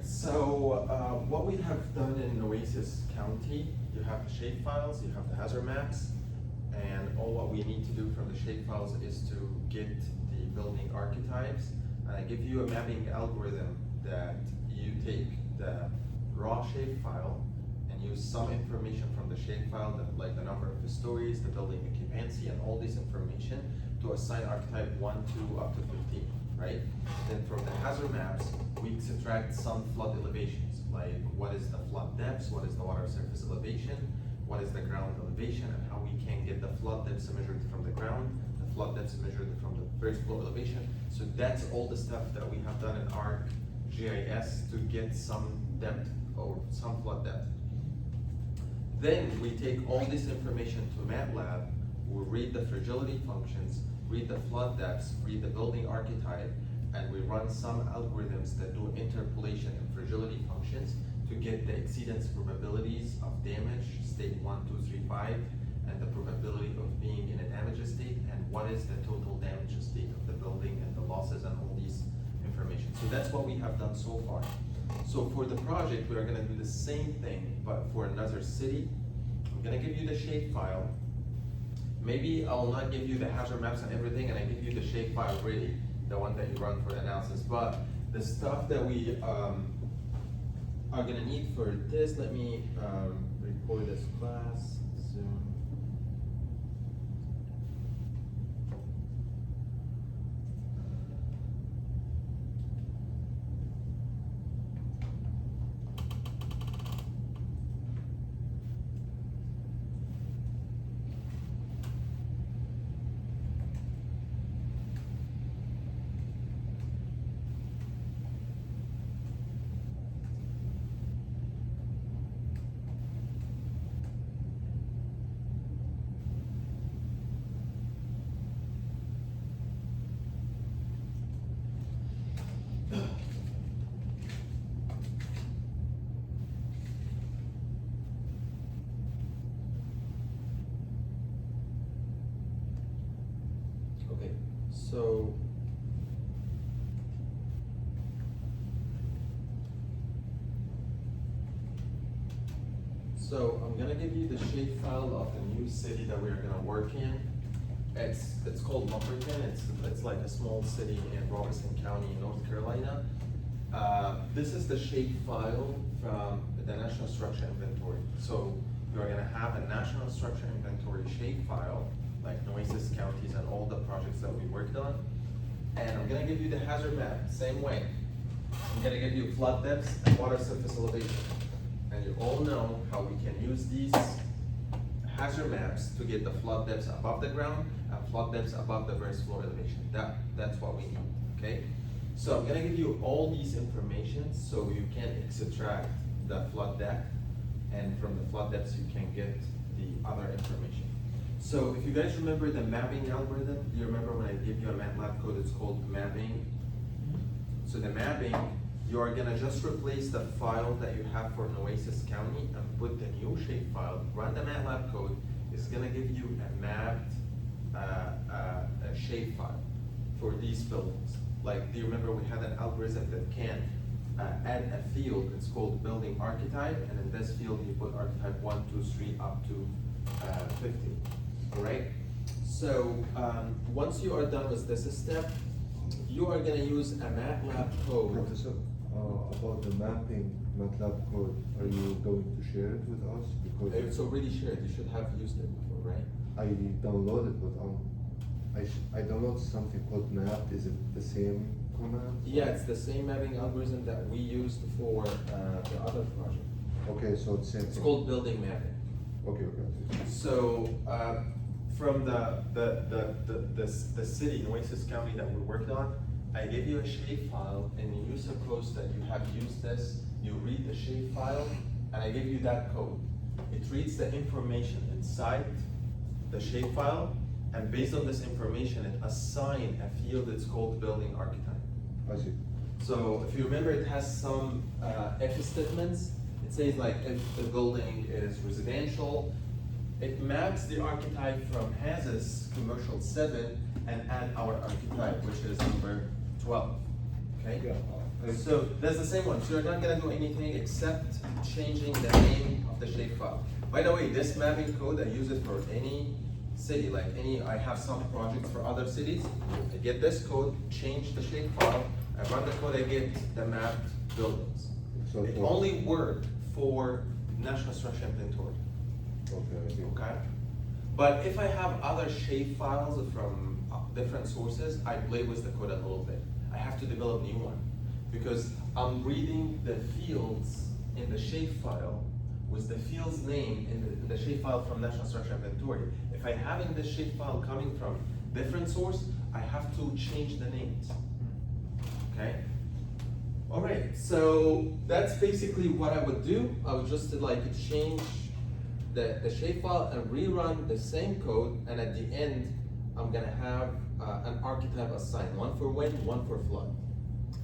So what we have done in Oasis County, you have the shape files, you have the hazard maps, and all what we need to do from the shape files is to get the building archetypes. And I give you a mapping algorithm that you take the raw shape file and use some information from the shape file, like the number of stories, the building occupancy, and all this information to assign archetype 1, 2, up to 15, right? Then from the hazard maps, we subtract some flood elevations, like what is the flood depths, what is the water surface elevation, what is the ground elevation, and how we can get the flood depths measured from the ground, the flood depths measured from the first floor elevation. So that's all the stuff that we have done in ArcGIS to get some depth or some flood depth. Then we take all this information to MATLAB, we read the fragility functions, read the flood depths, read the building archetype, and we run some algorithms that do interpolation and fragility functions to get the exceedance probabilities of damage, state 1, 2, 3, 5, and the probability of being in a damage state, and what is the total damage state of the building and the losses and all these information. So that's what we have done so far. So for the project, we are gonna do the same thing, but for another city. I'm gonna give you the shape file. Maybe I'll not give you the hazard maps and everything, and I give you the shape file really, the one that you run for the analysis. But the stuff that we are gonna need for this, let me record this class, Zoom. Okay, so I'm gonna give you the shape file of the new city that we are gonna work in. It's called Lumberton. It's like a small city in Robeson County, North Carolina. This is the shape file from the National Structure Inventory. So you're gonna have a National Structure Inventory shape file, like Oasis counties and all the projects that we worked on. And I'm gonna give you the hazard map, same way. I'm gonna give you flood depths and water surface elevation. And you all know how we can use these hazard maps to get the flood depths above the ground and flood depths above the first floor elevation. That's what we need, okay? So I'm gonna give you all these information so you can subtract the flood depth, and from the flood depths you can get the other information. So if you guys remember the mapping algorithm, do you remember when I gave you a MATLAB code, it's called mapping? So the mapping, you are gonna just replace the file that you have for Oasis County and put the new shape file, run the MATLAB code, it's gonna give you a mapped shape file for these buildings. Like, do you remember we had an algorithm that can add a field, it's called building archetype, and in this field you put archetype 1, 2, 3, up to 50, all right? So once you are done with this step, you are gonna use a MATLAB code. Professor, about the mapping MATLAB code, are you going to share it with us? Because It's already shared, you should have used it before, right? I downloaded, but I downloaded something called map. Is it the same command? Yeah, it's the same mapping algorithm that we used for the other project. Okay, so it's same It's thing. called building mapping. Okay. So from the city, in Oasis County that we worked on, I gave you a shape file, and you suppose that you have used this, you read the shape file, and I gave you that code. It reads the information inside the shape file, and based on this information, it assigns a field that's called building archetype. I see. So if you remember, it has some if statements. It says like if the building is residential, it maps the archetype from HAZIS commercial 7 and add our archetype, which is number 12. okay? Yeah. So that's the same one. So you're not gonna do anything except changing the name of the shapefile. By the way, this mapping code, I use it for any city, like I have some projects for other cities. I get this code, change the shapefile, I run the code, I get the mapped buildings. So It for- only worked for National Structure Inventory, Okay, I see. okay? But if I have other shapefiles from different sources, I play with the code a little bit. I have to develop new one because I'm reading the fields in the shapefile with the field's name in the shapefile from National Structure Inventory. If I having this shapefile coming from different source, I have to change the names. Okay? All right, so that's basically what I would do. I would just like change the shapefile and rerun the same code, and at the end, I'm gonna have an archetype assigned, one for wind, one for flood.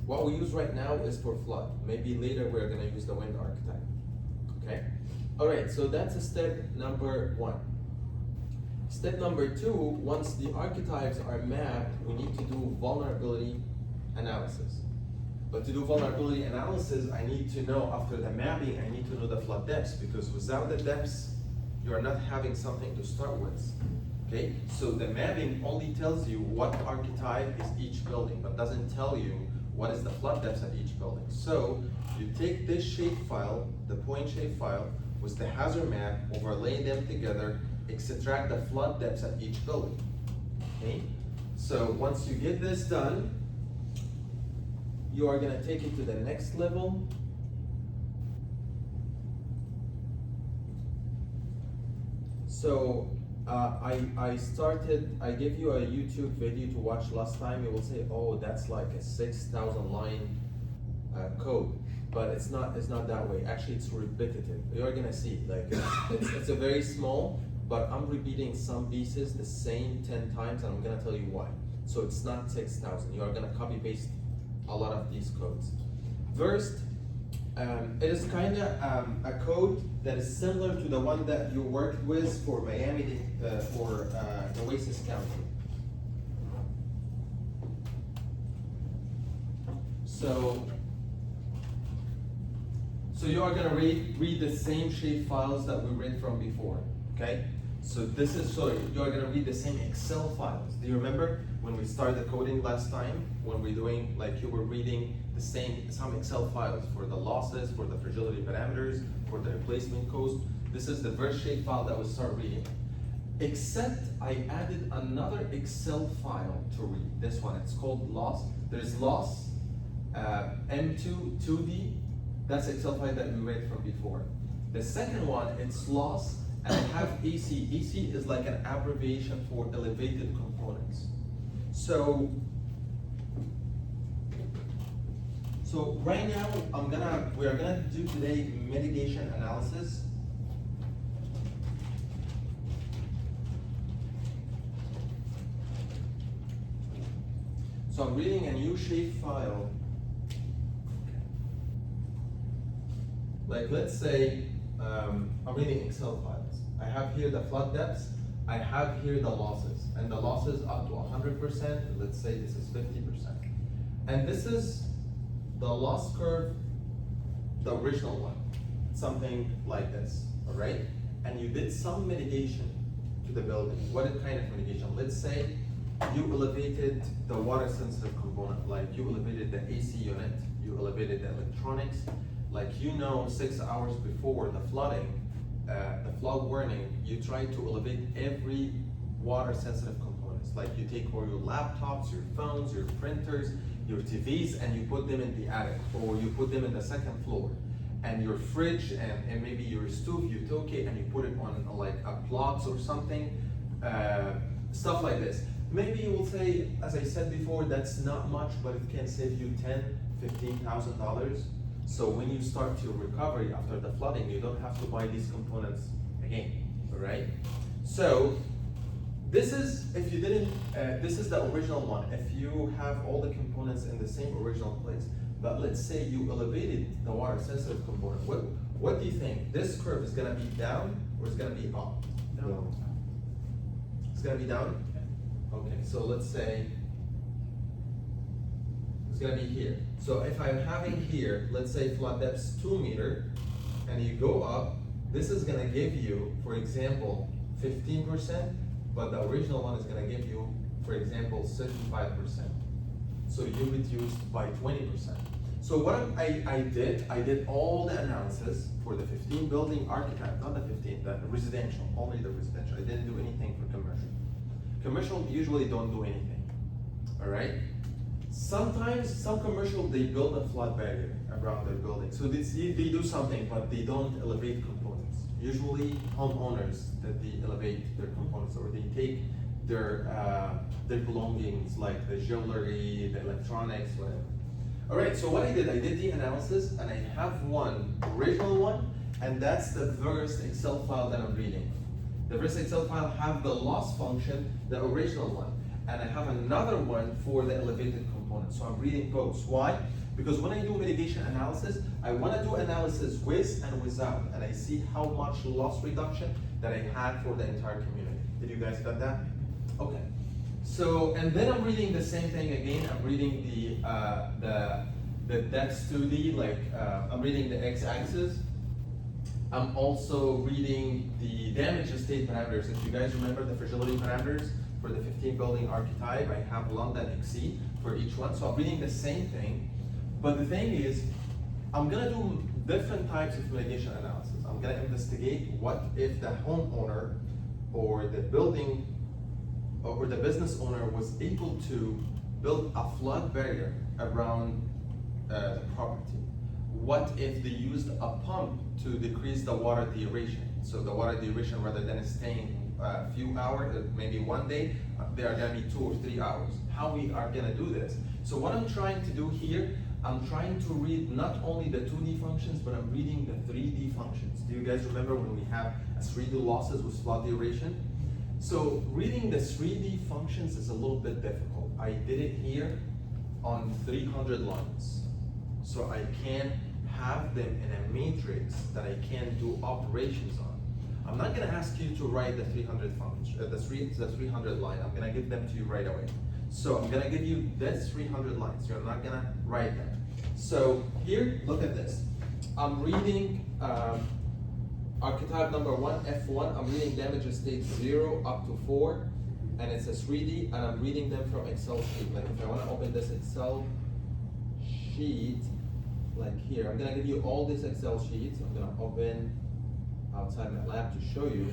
What we use right now is for flood. Maybe later we're gonna use the wind archetype. Okay? All right, so that's step number one. Step number two, once the archetypes are mapped, we need to do vulnerability analysis. But to do vulnerability analysis, I need to know, after the mapping, I need to know the flood depths, because without the depths, you are not having something to start with. Okay? So the mapping only tells you what archetype is each building, but doesn't tell you what is the flood depths at each building. So you take this shapefile, the point shapefile, with the hazard map, overlay them together, extract the flood depths at each building. Okay? So once you get this done, you are gonna take it to the next level. So I gave you a YouTube video to watch last time. You will say, oh, that's like a 6,000 line code, but it's not that way. Actually, it's repetitive. You're gonna see, like it's a very small, but I'm repeating some pieces the same 10 times, and I'm gonna tell you why. So it's not 6,000. You are gonna copy paste a lot of these codes. First, it is kind of a code that is similar to the one that you worked with for Miami, for Oasis County. So you are gonna read the same shape files that we read from before, okay? So you are gonna read the same Excel files. Do you remember when we started coding last time? When we're doing, like you were reading some Excel files for the losses, for the fragility parameters, for the replacement cost. This is the first shape file that we start reading. Except I added another Excel file to read. This one, it's called loss. There's loss, M2, 2D. That's Excel file that we read from before. The second one, it's loss, and I have EC. EC is like an abbreviation for elevated components. So right now, we are gonna do today mitigation analysis. So I'm reading a new shape file. Like let's say, I'm reading Excel files. I have here the flood depths, I have here the losses, and the losses up to 100%, let's say this is 50%. And this is the loss curve, the original one, something like this, all right? And you did some mitigation to the building. What kind of mitigation? Let's say you elevated the water sensitive component, like you elevated the AC unit, you elevated the electronics, like 6 hours before the flooding, the flood warning, you try to elevate every water sensitive components. Like you take all your laptops, your phones, your printers, your TVs, and you put them in the attic, or you put them in the second floor. And your fridge and maybe your stove, you took it and you put it on like a blocks or something, stuff like this. Maybe you will say, as I said before, that's not much, but it can save you $10,000–$15,000. So when you start your recovery after the flooding, you don't have to buy these components again, all right? So this is, if you didn't, this is the original one. If you have all the components in the same original place, but let's say you elevated the water sensitive component, what do you think? This curve is gonna be down or is gonna be up? Down. It's gonna be down? Okay, so let's say it's gonna be here. So if I'm having here, let's say flood depth's 2 meter, and you go up, this is gonna give you, for example, 15%, but the original one is gonna give you, for example, 65%. So you reduced by 20%. So what I did all the analysis for the 15 building archetype, not the 15, the residential, only the residential. I didn't do anything for commercial. Commercial usually don't do anything, all right? Sometimes, some commercial, they build a flood barrier around their building. So they do something, but they don't elevate components. Usually homeowners that they elevate their components, or they take their belongings like the jewelry, the electronics, whatever. All right, so what I did the analysis, and I have one original one, and that's the first Excel file that I'm reading. The first Excel file have the loss function, the original one, and I have another one for the elevated component. So I'm reading both. Why? Because when I do mitigation analysis, I want to do analysis with and without, and I see how much loss reduction that I had for the entire community. Did you guys get that? Okay. So, and then I'm reading the same thing again. I'm reading the depth study, like I'm reading the x-axis. I'm also reading the damage state parameters. If you guys remember the fragility parameters for the 15 building archetype, I have London XC for each one. So I'm reading the same thing. But the thing is, I'm gonna do different types of mitigation analysis. I'm gonna investigate what if the homeowner or the building or the business owner was able to build a flood barrier around the property. What if they used a pump to decrease the water duration? So the water duration, rather than staying a few hours, maybe one day, they are gonna be 2 or 3 hours. How we are gonna do this? So what I'm trying to do here, I'm trying to read not only the 2D functions, but I'm reading the 3D functions. Do you guys remember when we have a 3D losses with flood duration? So reading the 3D functions is a little bit difficult. I did it here on 300 lines. So I can have them in a matrix that I can do operations on. I'm not gonna ask you to write the 300 function, the 300 line. I'm gonna give them to you right away. So I'm gonna give you this 300 lines. You're not gonna write them. So here, look at this. I'm reading archetype number 1, F1. I'm reading damage state 0 up to 4, and it's a 3D, and I'm reading them from Excel sheet. Like if I wanna open this Excel sheet, like here, I'm gonna give you all these Excel sheets. I'm gonna open outside my lab to show you.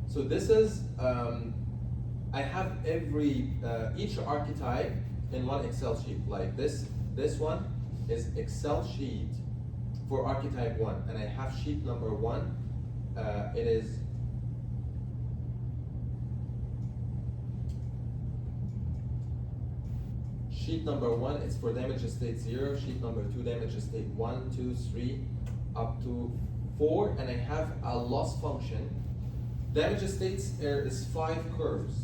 So this is, I have each archetype in one Excel sheet. Like this one is Excel sheet for archetype 1, and I have sheet number 1. It is sheet number 1, it's for damage state 0. Sheet number 2, damage state 1, 2, 3, up to 4, and I have a loss function. Damage states is 5 curves,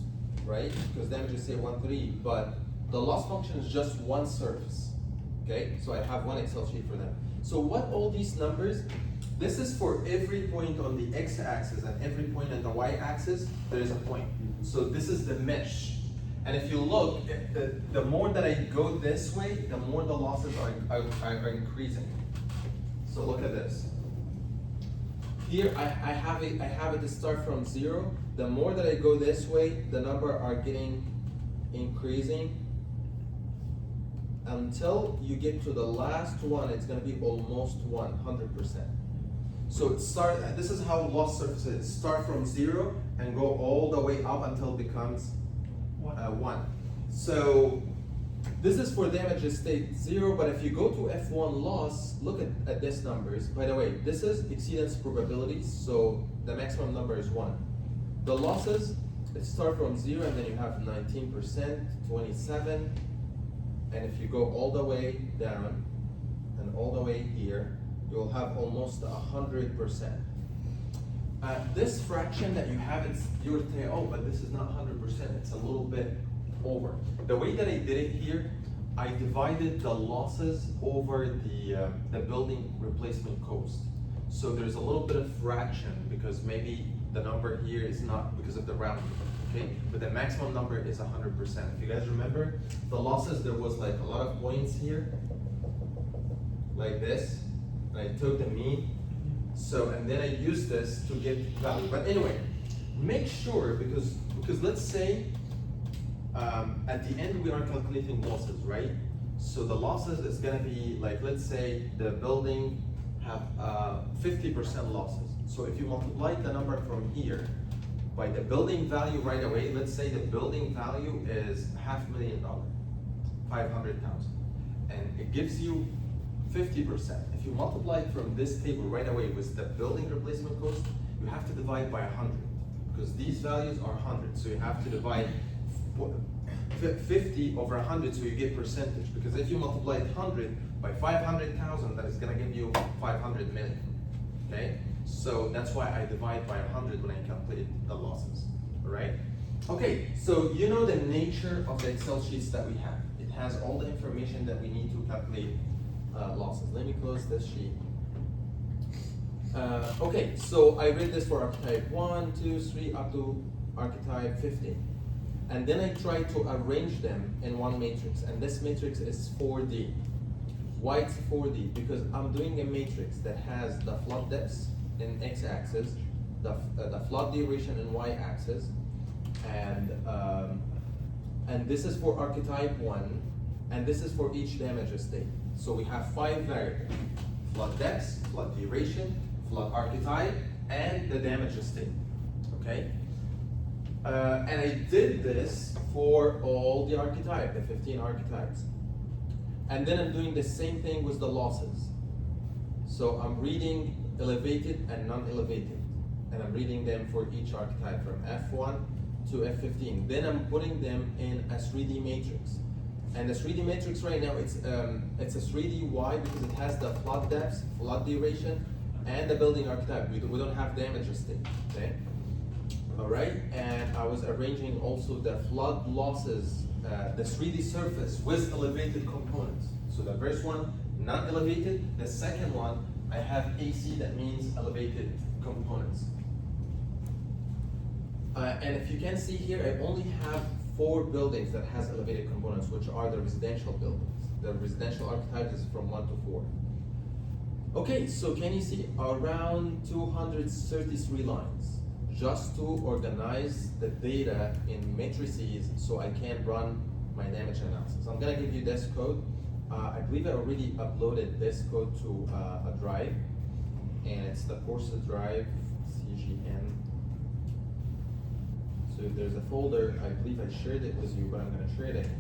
right? Because damage state 1, 3, but the loss function is just one surface. Okay, so I have one Excel sheet for them. So what all these numbers, this is for every point on the x-axis and every point on the y-axis, there is a point. So this is the mesh. And if you look, the more that I go this way, the more the losses are increasing. So look at this. Here I have it to start from 0. The more that I go this way, the number are getting increasing until you get to the last one. It's going to be almost 100%. So this is how loss surfaces start from 0 and go all the way up until it becomes 1. So this is for damage state 0, but if you go to F1 loss, look at these numbers. By the way, this is exceedance probabilities, so the maximum number is 1. The losses, it start from 0, and then you have 19%, 27, and if you go all the way down and all the way here, you'll have almost 100%. This fraction that you have, you would say, oh, but this is not 100%, it's a little bit over. The way that I did it here, I divided the losses over the building replacement cost. So there's a little bit of fraction because maybe the number here is not because of the rounding. okay? But the maximum number is 100%. If you guys remember, the losses, there was like a lot of points here, like this, and I took the mean. So, and then I used this to get value. But anyway, make sure, because let's say, at the end we are calculating losses, right? So the losses is gonna be like, let's say the building have 50% losses. So if you multiply the number from here by the building value right away, let's say the building value is $500,000, 500,000, and it gives you 50%. If you multiply it from this table right away with the building replacement cost, you have to divide by 100, because these values are 100. So you have to divide 50 over 100, so you get percentage. Because if you multiply 100 by 500,000, that is going to give you 500 million. Okay, so that's why I divide by 100 when I calculate the losses. All right. Okay, so you know the nature of the Excel sheets that we have. It has all the information that we need to calculate losses. Let me close this sheet. Okay, so I read this for archetype 1, 2, 3, up to archetype 15. And then I try to arrange them in one matrix, and this matrix is 4D. Why it's 4D? Because I'm doing a matrix that has the flood depths in x-axis, the flood duration in y-axis, and this is for archetype 1, and this is for each damage state. So we have 5 variables: flood depths, flood duration, flood archetype, and the damage state. Okay? And I did this for all the archetypes, the 15 archetypes. And then I'm doing the same thing with the losses. So I'm reading elevated and non-elevated, and I'm reading them for each archetype from F1 to F15. Then I'm putting them in a 3D matrix. And the 3D matrix right now, it's a 3D. Why? Because it has the flood depths, flood duration, and the building archetype. We don't have damage state. Okay. All right, and I was arranging also the flood losses, the 3D surface with elevated components. So the first one, not elevated. The second one, I have AC, that means elevated components. And if you can see here, I only have 4 buildings that has elevated components, which are the residential buildings. The residential archetype is from 1 to 4. Okay, so can you see around 233 lines? Just to organize the data in matrices so I can run my damage analysis. I'm gonna give you this code. I believe I already uploaded this code to a drive, and it's the courses drive, CGN. So if there's a folder, I believe I shared it with you, but I'm gonna share it in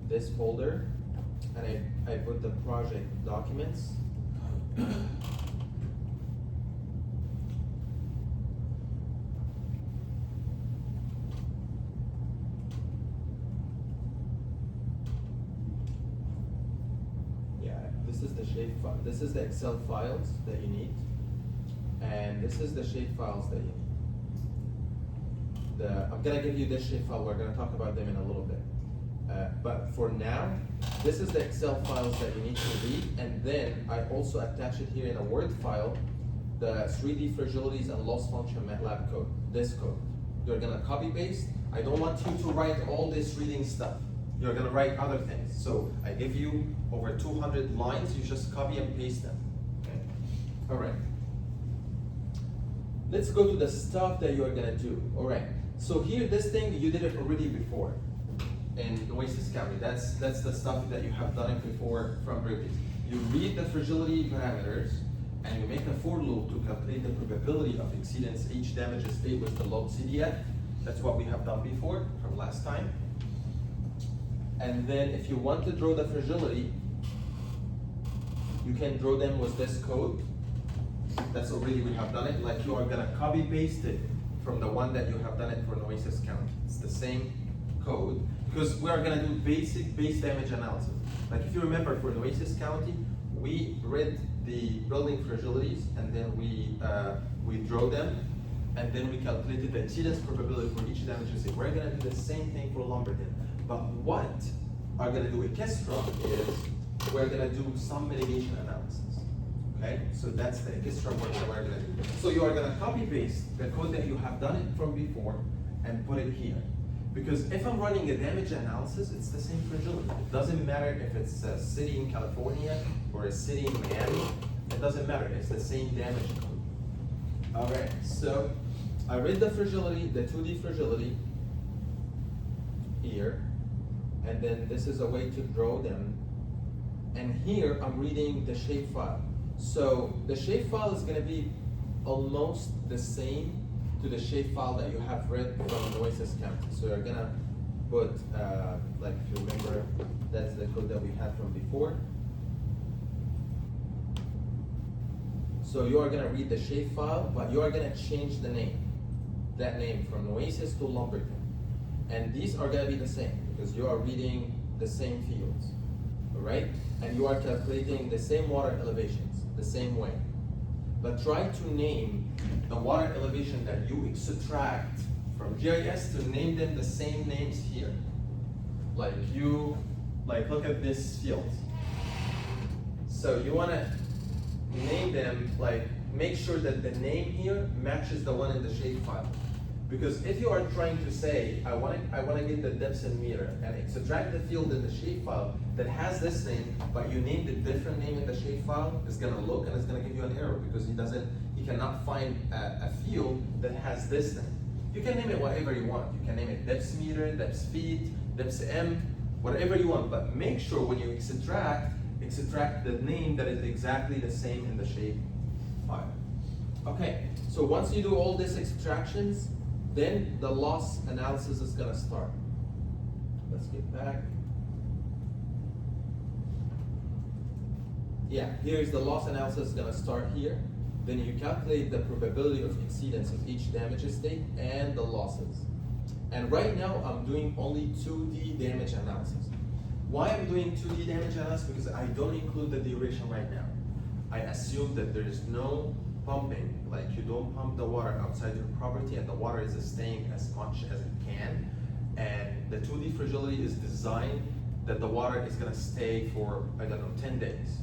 this folder, and I put the project documents. This is the shape file. This is the Excel files that you need, and this is the shape files that you need. I'm gonna give you this shape file. We're gonna talk about them in a little bit. But for now, this is the Excel files that you need to read, and then I also attach it here in a Word file, the 3D fragilities and loss function MATLAB code. This code. You're gonna copy paste. I don't want you to write all this reading stuff. You're gonna write other things. So I give you over 200 lines, you just copy and paste them. Okay. All right. Let's go to the stuff that you're gonna do. All right. So here, this thing, you did it already before in Oasis County. That's the stuff that you have done it before from previous. You read the fragility parameters, and you make a for loop to calculate the probability of exceedance each damage state with the log CDF. That's what we have done before from last time. And then if you want to draw the fragility, you can draw them with this code. That's already, we have done it. Like you are gonna copy paste it from the one that you have done it for Oasis County. It's the same code, because we are gonna do basic base damage analysis. Like if you remember for Oasis County, we read the building fragilities, and then we draw them, and then we calculated the exceedance probability for each damage state. We're gonna do the same thing for Lumberton. But what I'm gonna do with Kestra is we're gonna do some mitigation analysis. Okay, so that's the extra work that we're gonna do. So you are gonna copy paste the code that you have done it from before, and put it here. Because if I'm running a damage analysis, it's the same fragility. It doesn't matter if it's a city in California or a city in Miami. It doesn't matter, it's the same damage code. All right, so I read the fragility, the 2D fragility here, and then this is a way to draw them. And here I'm reading the shapefile. So the shapefile is gonna be almost the same to the shapefile that you have read from Nueces County. So you're gonna put, like if you remember, that's the code that we had from before. So you are gonna read the shapefile, but you are gonna change the name. That name from Nueces to Lumberton. And these are gonna be the same because you are reading the same fields, all right? And you are calculating the same water elevations, the same way. But try to name the water elevation that you extract from GIS to name them the same names here. Like look at this field. So you wanna name them, make sure that the name here matches the one in the shapefile. Because if you are trying to say, I wanna get the depths in meter and extract the field in the shapefile that has this name, but you named a different name in the shapefile, it's gonna look and it's gonna give you an error because he cannot find a field that has this name. You can name it whatever you want. You can name it depths meter, depths feet, depths M, whatever you want, but make sure when you extract the name that is exactly the same in the shapefile. Okay, so once you do all these extractions, then the loss analysis is gonna start. Let's get back. Yeah, here's the loss analysis gonna start here. Then you calculate the probability of exceedance of each damage state and the losses. And right now I'm doing only 2D damage analysis. Why I'm doing 2D damage analysis? Because I don't include the duration right now. I assume that there is no pumping, like you don't pump the water outside your property and the water is staying as much as it can. And the 2D fragility is designed that the water is gonna stay for, 10 days.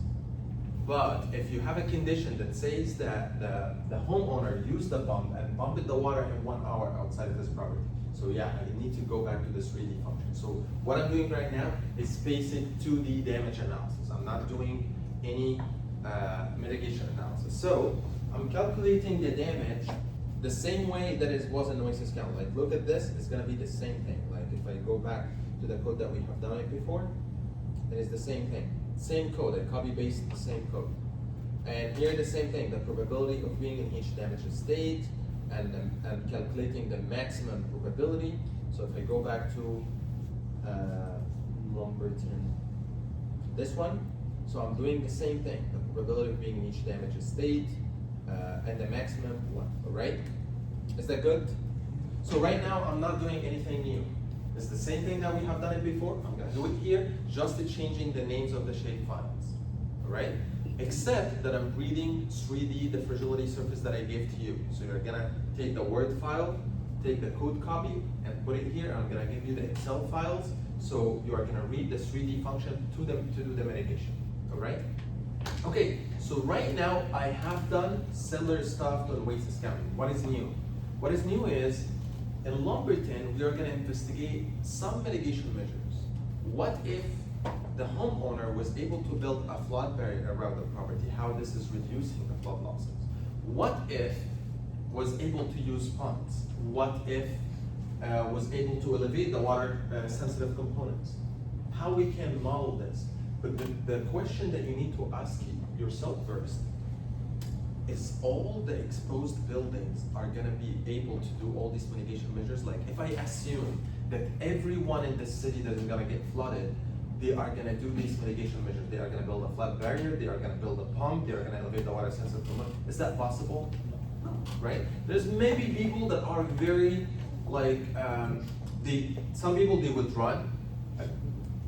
But if you have a condition that says that the homeowner used the pump and pumped the water in 1 hour outside of his property, so yeah, I need to go back to the 3D function. So what I'm doing right now is basic 2D damage analysis. I'm not doing any mitigation analysis. So I'm calculating the damage the same way that it was in Nueces County. Like look at this, it's gonna be the same thing. Like if I go back to the code that we have done it before, it is the same thing. Same code, I copy paste the same code. And here the same thing, the probability of being in each damaged state and calculating the maximum probability. So if I go back to Lumberton, this one, so I'm doing the same thing, the probability of being in each damaged state and the maximum one, all right? Is that good? So right now I'm not doing anything new. It's the same thing that we have done it before. I'm gonna do it here, just changing the names of the shape files, all right? Except that I'm reading 3D, the fragility surface that I gave to you. So you're gonna take the Word file, take the code copy, and put it here. I'm gonna give you the Excel files. So you are gonna read the 3D function to do the mitigation, all right? Okay, so right now I have done similar stuff to Nueces County. What is new? What is new is, in Lumberton, we are going to investigate some mitigation measures. What if the homeowner was able to build a flood barrier around the property? How this is reducing the flood losses? What if was able to use ponds? What if was able to elevate the water sensitive components? How we can model this? But the question that you need to ask yourself first is, all the exposed buildings are gonna be able to do all these mitigation measures? Like if I assume that everyone in the city that is gonna get flooded, they are gonna do these mitigation measures. They are gonna build a flood barrier, they are gonna build a pump, they are gonna elevate the water sensitive component. Is that possible? No, right? There's maybe people that are very, some people they would run.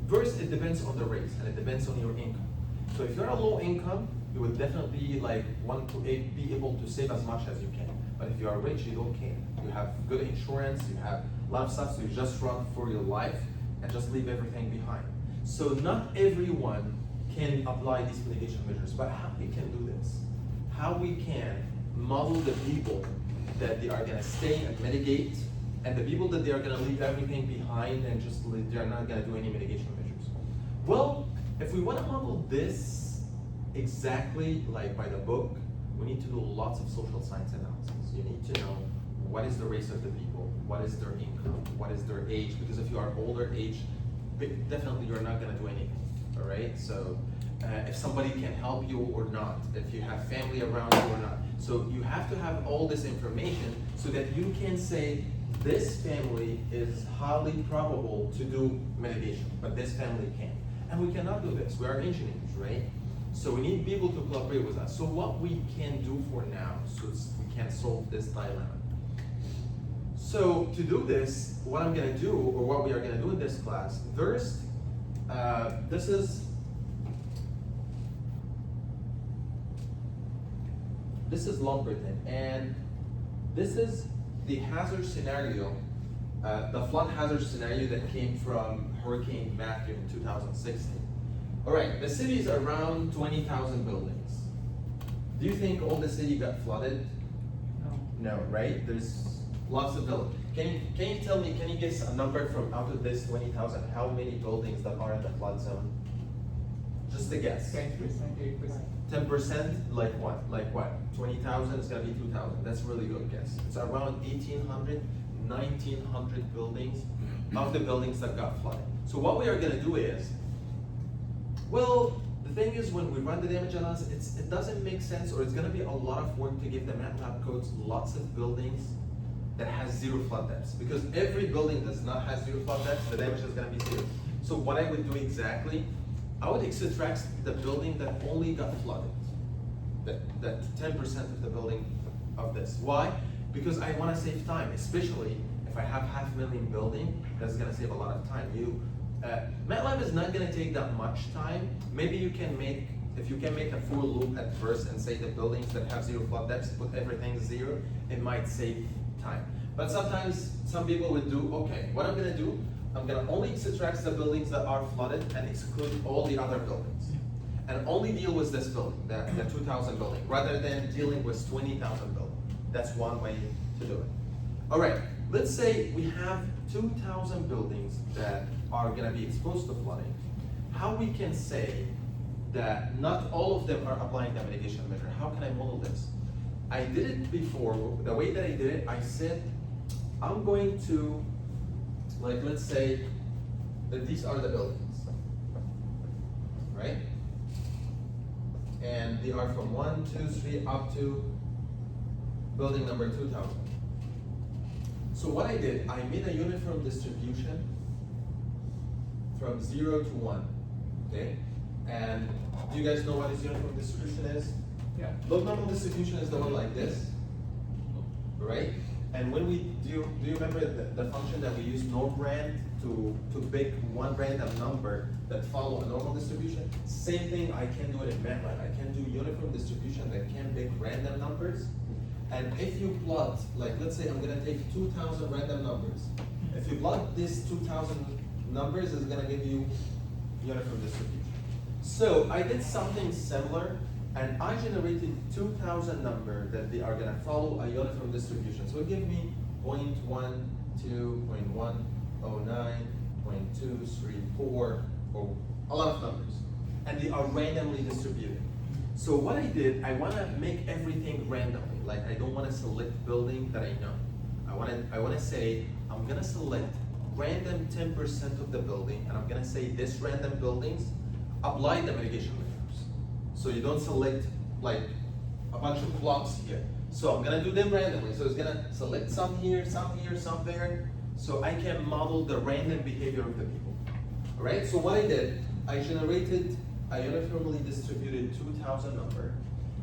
First, it depends on the race and it depends on your income. So if you're a low income, you would definitely want to be able to save as much as you can. But if you are rich, you don't care. You have good insurance, you have a lot of stuff, so you just run for your life and just leave everything behind. So not everyone can apply these mitigation measures, but how we can do this? How we can model the people that they are gonna stay and mitigate and the people that they are gonna leave everything behind and just they're not gonna do any mitigation measures. Well, if we wanna model this exactly like by the book, we need to do lots of social science analysis. You need to know what is the race of the people, what is their income, what is their age, because if you are older age, definitely you're not gonna do anything, all right? So if somebody can help you or not, if you have family around you or not. So you have to have all this information so that you can say, this family is highly probable to do mitigation, but this family can't. And we cannot do this, we are engineers, right? So we need people to collaborate with us. So what we can do for now, so we can solve this dilemma. So to do this, what I'm gonna do, or what we are gonna do in this class, first, this is Lumberton, and this is the hazard scenario, the flood hazard scenario that came from Hurricane Matthew in 2016. All right, the city is around 20,000 buildings. Do you think all the city got flooded? No. No, right? There's lots of buildings. Can you tell me, can you guess a number from out of this 20,000, how many buildings that are in the flood zone? Just a guess. 10%, 8%. 10%, like what? Like what? 20,000 is gonna be 2,000. That's a really good guess. It's around 1,800, 1,900 buildings of the buildings that got flooded. So what we are gonna do is, well, the thing is when we run the damage analysis, it doesn't make sense, or it's gonna be a lot of work to give the MATLAB codes lots of buildings that has zero flood depths. Because every building does not have zero flood depths, the damage is gonna be zero. So what I would do exactly, I would extract the building that only got flooded. That 10% of the building of this. Why? Because I wanna save time, especially if I have 500,000 building, that's gonna save a lot of time. MATLAB is not gonna take that much time. Maybe you can make, if you can make a full loop at first and say the buildings that have zero flood depths, put everything zero, it might save time. But sometimes some people would do, okay, what I'm gonna do, I'm gonna only extract the buildings that are flooded and exclude all the other buildings. And only deal with this building, the 2,000 building, rather than dealing with 20,000 building. That's one way to do it. All right, let's say we have 2,000 buildings that are gonna be exposed to flooding. How we can say that not all of them are applying the mitigation measure? How can I model this? I did it before. The way that I did it, I said, I'm going to, like, let's say that these are the buildings, right? And they are from 1, 2, 3 up to building number 2,000. So what I did, I made a uniform distribution from 0 to 1, okay? And do you guys know what this uniform distribution is? Yeah. Log normal distribution is the one like this, right? And when we do you remember the function that we use norm_rand to pick one random number that follow a normal distribution? Same thing, I can do it in MATLAB. I can do uniform distribution that can pick random numbers. And if you plot, like let's say I'm gonna take 2,000 random numbers. If you plot these 2,000 numbers, it's gonna give you uniform distribution. So I did something similar, and I generated 2,000 numbers that they are gonna follow a uniform distribution. So it gave me 0.12, 0.109, 0.234, or a lot of numbers. And they are randomly distributed. So what I did, I wanna make everything randomly. Like I don't wanna select building that I know. I wanna say, I'm gonna select random 10% of the building, and I'm gonna say this random buildings apply the mitigation measures. So you don't select like a bunch of blocks here. So I'm gonna do them randomly. So it's gonna select some here, some here, some there. So I can model the random behavior of the people. All right, so what I did, I generated a uniformly distributed 2,000 number,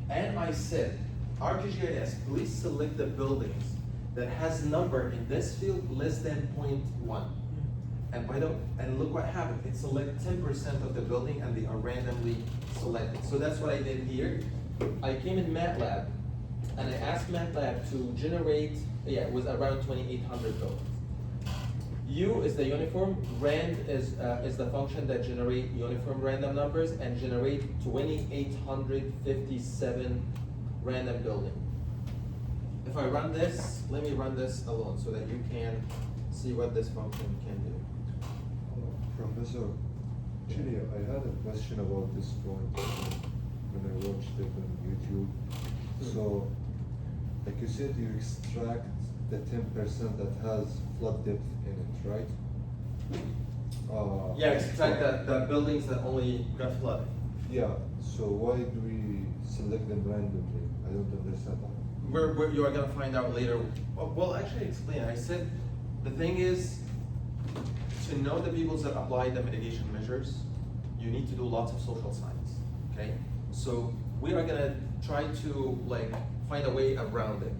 and I said, ArcGIS, please select the buildings that has number in this field less than 0.1. And look what happened. It selected 10% of the building, and they are randomly selected. So that's what I did here. I came in MATLAB, and I asked MATLAB to generate, it was around 2,800 buildings. U is the uniform, rand is the function that generate uniform random numbers and generate 2,857 random building. if I run this, let me run this alone so that you can see what this function can do. Professor, actually, I had a question about this point when I watched it on YouTube. So, like you said, you extract the 10% that has flood depth in it, right? Yeah, extract the buildings that only got flooded. Yeah, so why do we select them randomly? I don't understand that. You are gonna find out later. Well, actually explain. I said, the thing is, to know the people that apply the mitigation measures, you need to do lots of social science, okay? So we are gonna try to like find a way around it.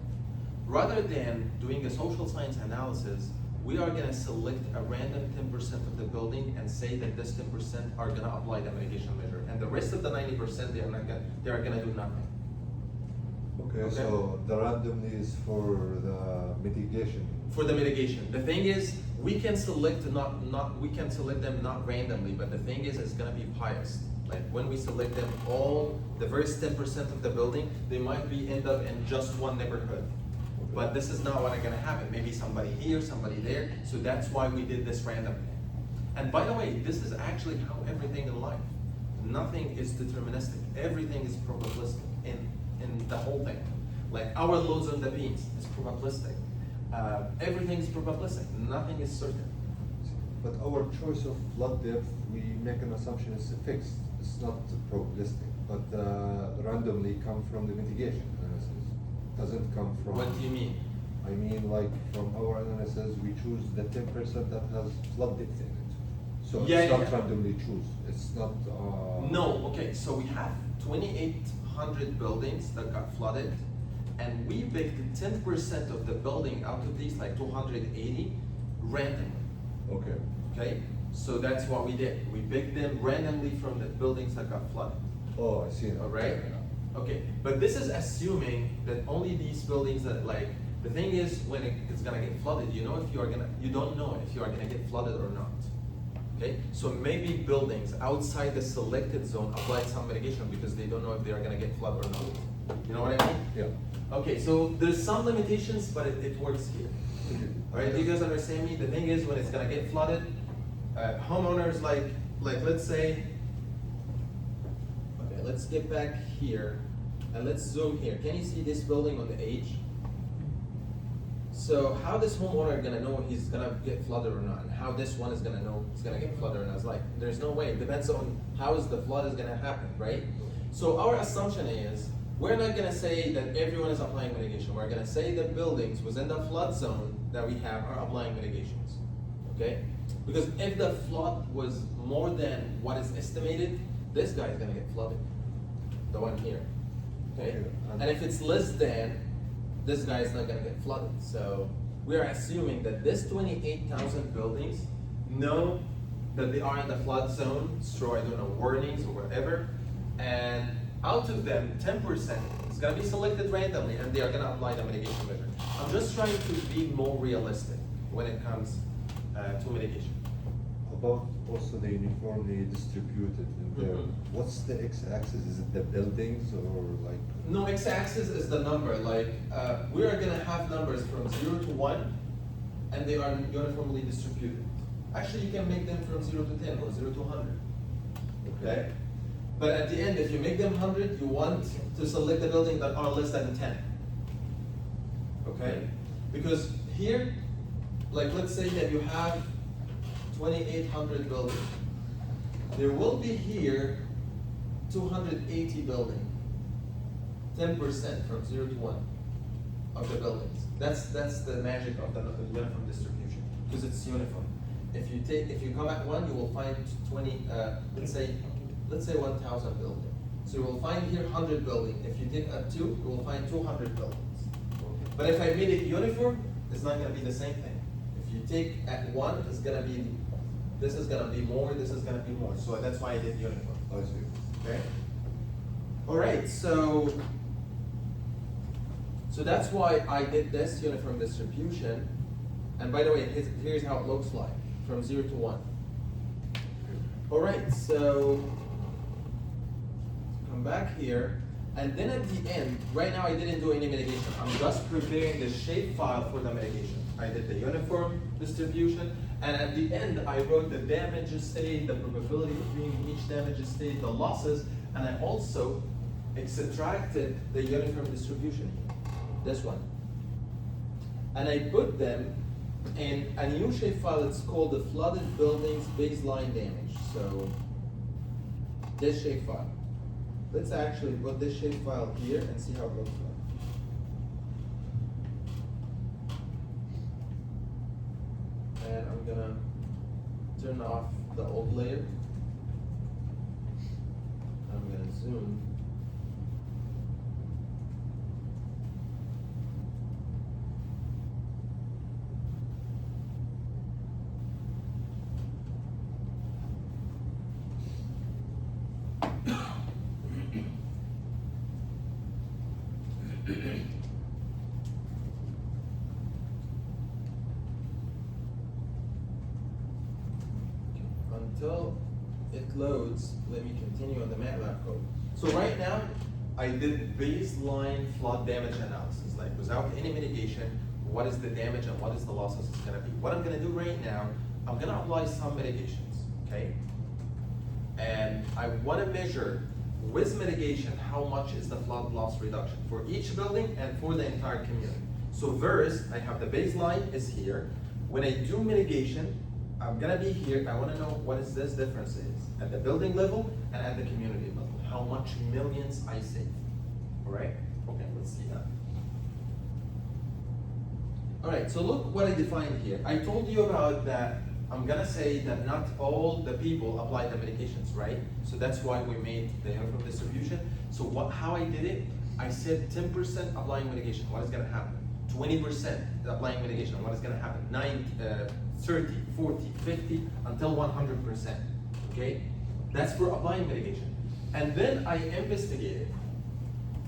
Rather than doing a social science analysis, we are gonna select a random 10% of the building and say that this 10% are gonna apply the mitigation measure. And the rest of the 90%, they are gonna do nothing. Okay, so the randomly is for the mitigation. For the mitigation. The thing is, we can select we can select them not randomly, but the thing is, it's gonna be biased. Like when we select them all, the first 10% of the building, they might end up in just one neighborhood. Okay. But this is not what's gonna happen. Maybe somebody here, somebody there. So that's why we did this randomly. And by the way, this is actually how everything in life. Nothing is deterministic. Everything is probabilistic in the whole thing. Like our loads on the beams is probabilistic. Everything is probabilistic. Nothing is certain. But our choice of flood depth, we make an assumption it's fixed. It's not probabilistic, but randomly come from the mitigation analysis. Doesn't come from. What do you mean? I mean, like from our analysis, we choose the 10% that has flood depth in it. So Yeah, it's not yeah. randomly choose. It's not. No. Okay. So we have 2,800 buildings that got flooded, and we picked 10% of the building out of these, like 280, randomly. Okay. Okay, so that's what we did. We picked them randomly from the buildings that got flooded. Oh, I see. All right. Okay, but this is assuming that only these buildings that like. The thing is, when it's gonna get flooded, you don't know if you are gonna get flooded or not. Okay, so maybe buildings outside the selected zone apply some mitigation because they don't know if they are gonna get flooded or not. You know what I mean? Yeah. Okay, so there's some limitations, but it works here. All right, do you guys understand me? The thing is, when it's gonna get flooded, homeowners like let's say, okay, let's get back here and let's zoom here. Can you see this building on the edge? So how this homeowner gonna know he's gonna get flooded or not, and how this one is gonna know he's gonna get flooded or not? It's like there's no way. It depends on how is the flood is gonna happen, right? So our assumption is we're not gonna say that everyone is applying mitigation. We're gonna say the buildings within the flood zone that we have are applying mitigations, okay? Because if the flood was more than what is estimated, this guy is gonna get flooded, the one here, okay? And if it's less than, this guy is not gonna get flooded. So we are assuming that this 28,000 buildings know that they are in the flood zone, through, I don't know, warnings or whatever, and out of them, 10% is gonna be selected randomly and they are gonna apply the mitigation measure. I'm just trying to be more realistic when it comes to mitigation. About also the uniformly distributed in there. Mhm. What's the x-axis? Is it the buildings or like? No, x-axis is the number. Like we are gonna have numbers from 0 to 1, and they are uniformly distributed. Actually, you can make them from 0 to 10 or 0 to 100. Okay. But at the end, if you make them 100, you want to select the building that are less than 10. Okay? Because here, like let's say that you have 2,800 buildings. There will be here 280 buildings. 10% from 0 to 1 of the buildings. That's the magic of the uniform distribution, because it's uniform. If you come at 1, you will find 20. Let's say 1,000 buildings. So you will find here 100 buildings. If you take at 2, you will find 200 buildings. But if I made it uniform, it's not going to be the same thing. If you take at 1, it's going to be, this is going to be more, this is going to be more. So that's why I did uniform. I see. Okay. All right. So that's why I did this uniform distribution. And by the way, here's how it looks like from 0 to 1. All right. So come back here. And then at the end, right now I didn't do any mitigation. I'm just preparing the shapefile for the mitigation. I did the uniform distribution, and at the end I wrote the damage state, the probability between each damage state, the losses, and I also extracted the uniform distribution here, this one. And I put them in a new shapefile. It's called the flooded buildings baseline damage. So this shapefile. Let's actually put this shapefile here and see how it looks like. And I'm gonna turn off the old layer. I'm gonna zoom. Until it loads, let me continue on the MATLAB code. So right now, I did baseline flood damage analysis, like without any mitigation, what is the damage and what is the losses it's gonna be. What I'm gonna do right now, I'm gonna apply some mitigations, okay? And I wanna measure with mitigation how much is the flood loss reduction for each building and for the entire community. So first, I have the baseline is here. When I do mitigation, I'm gonna be here, I wanna know what is this difference is at the building level and at the community level. How much millions I save, all right? Okay, let's see that. All right, so look what I defined here. I told you about that, I'm gonna say that not all the people apply the medications, right? So that's why we made the uniform distribution. So how I did it, I said 10% applying mitigation, what is gonna happen? 20% applying mitigation, what is gonna happen? 30, 40, 50, until 100%, okay? That's for applying mitigation. And then I investigated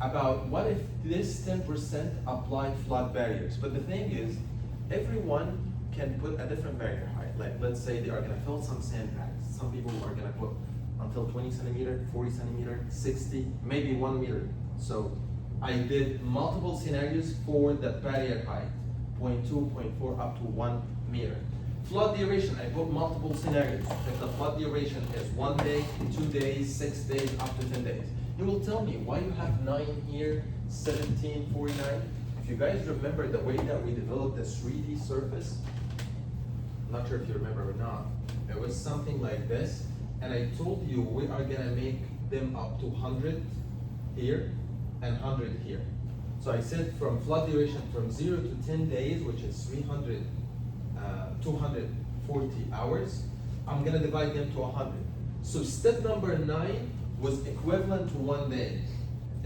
about what if this 10% apply flood barriers. But the thing is, everyone can put a different barrier height. Like let's say they are gonna fill some sandbags. Some people are gonna put until 20 centimeter, 40 centimeter, 60, maybe 1 meter. So I did multiple scenarios for the barrier height, 0.2, 0.4, up to 1 meter. Flood duration, I put multiple scenarios. If the flood duration is 1 day, 2 days, 6 days, up to 10 days. You will tell me why you have 9 here, 17, 49. If you guys remember the way that we developed the 3D surface, I'm not sure if you remember or not, it was something like this. And I told you we are gonna make them up to 100 here and 100 here. So I said from flood duration from 0 to 10 days, which is 240 hours, I'm gonna divide them to 100. So step number 9 was equivalent to 1 day.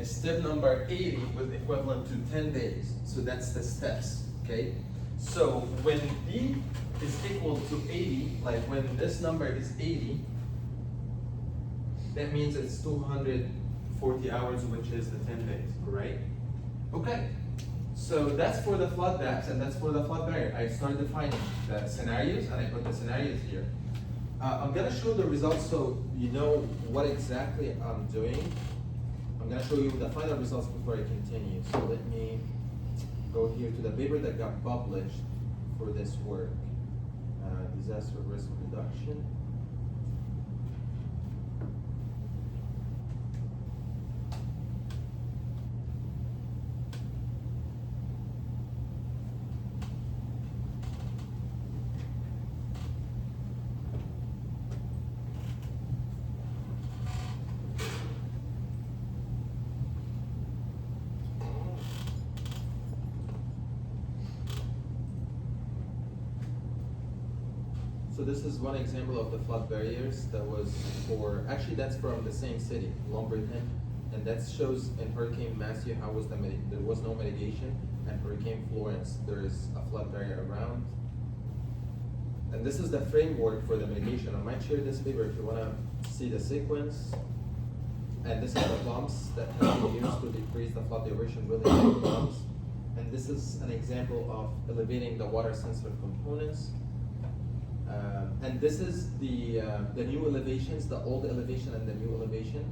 Step number 80 was equivalent to 10 days. So that's the steps, okay? So when D is equal to 80, like when this number is 80, that means it's 240 hours, which is the 10 days, right? Okay, so that's for the flood depths and that's for the flood barrier. I started defining the scenarios and I put the scenarios here. I'm gonna show the results so you know what exactly I'm doing. I'm gonna show you the final results before I continue. So let me go here to the paper that got published for this work. Disaster risk reduction. So this is one example of the flood barriers that was for, actually that's from the same city, Lumberton, and that shows in Hurricane Matthew how was there was no mitigation, and Hurricane Florence, there is a flood barrier around. And this is the framework for the mitigation. I might share this paper if you wanna see the sequence. And this is the pumps that have been used to decrease the flood duration, really big pumps. And this is an example of elevating the water sensitive components. And this is the new elevations, the old elevation and the new elevation.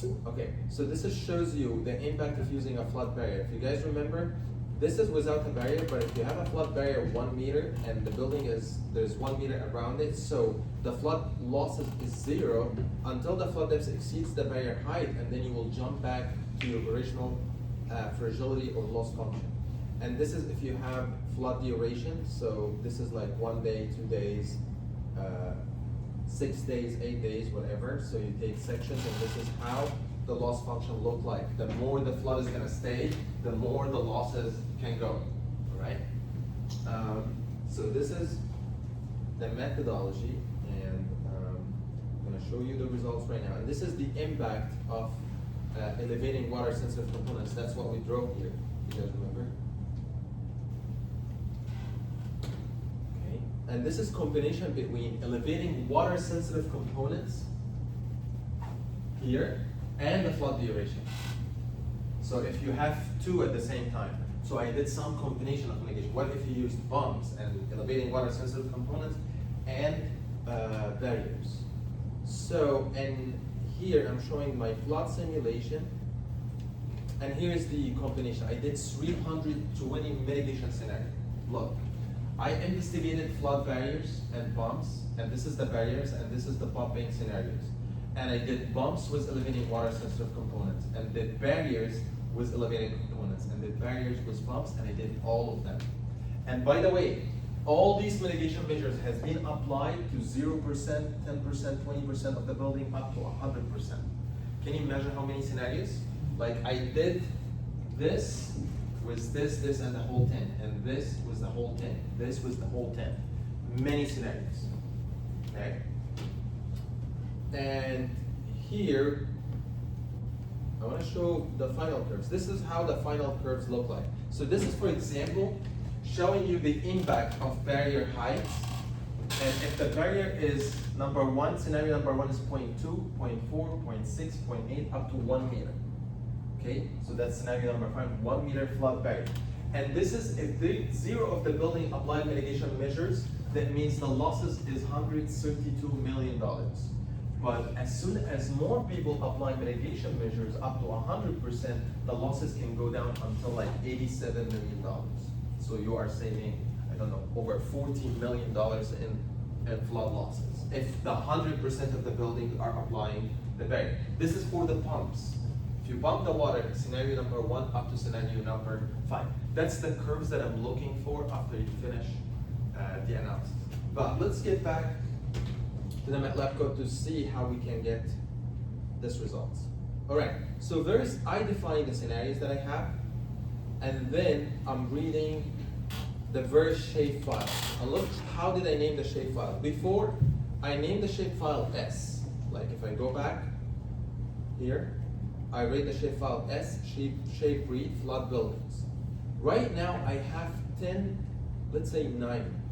Okay, so this is shows you the impact of using a flood barrier. If you guys remember, this is without a barrier, but if you have a flood barrier of 1 meter and the building there's 1 meter around it, so the flood losses is 0 until the flood depth exceeds the barrier height, and then you will jump back to your original fragility or loss function. And this is if you have flood duration, so this is like 1 day, 2 days, 6 days, 8 days, whatever. So you take sections, and this is how the loss function look like. The more the flood is gonna stay, the more the losses can go, all right? So this is the methodology, and I'm gonna show you the results right now. And this is the impact of elevating water sensitive components. That's what we drove here, you guys remember? Okay, and this is combination between elevating water sensitive components here and the flood duration. So if you have two at the same time, so I did some combination of mitigation. What if you used bumps and elevating water sensitive components and barriers? So, and here I'm showing my flood simulation, and here's the combination. I did 320 mitigation scenarios. Look, I investigated flood barriers and bumps, and this is the barriers, and this is the pumping scenarios. And I did bumps with elevating water sensitive components, and did barriers with elevating components, and did barriers with bumps, and I did all of them. And by the way, all these mitigation measures has been applied to 0%, 10%, 20% of the building, up to 100%. Can you measure how many scenarios? Like I did this with this, and the whole 10, and this was the whole 10, this was the whole 10. Many scenarios, okay? And here, I want to show the final curves. This is how the final curves look like. So this is, for example, showing you the impact of barrier heights. And if the barrier is number 1, scenario number 1 is 0.2, 0.4, 0.6, 0.8, up to 1 meter. Okay, so that's scenario number 5, 1 meter flood barrier. And this is if the 0 of the building applied mitigation measures, that means the losses is $132 million. But as soon as more people apply mitigation measures up to 100%, the losses can go down until like $87 million. So you are saving, I don't know, over $14 million in flood losses if the 100% of the buildings are applying the barrier. This is for the pumps. If you pump the water, scenario number 1 up to scenario number 5. That's the curves that I'm looking for after you finish the analysis. But let's get back to the MATLAB code to see how we can get this results. All right, so I define the scenarios that I have, and then I'm reading the verse shapefile. And look, how did I name the shapefile? Before, I named the shapefile S. Like if I go back here, I read the shapefile S, shape read, flood buildings. Right now I have 10, let's say 9.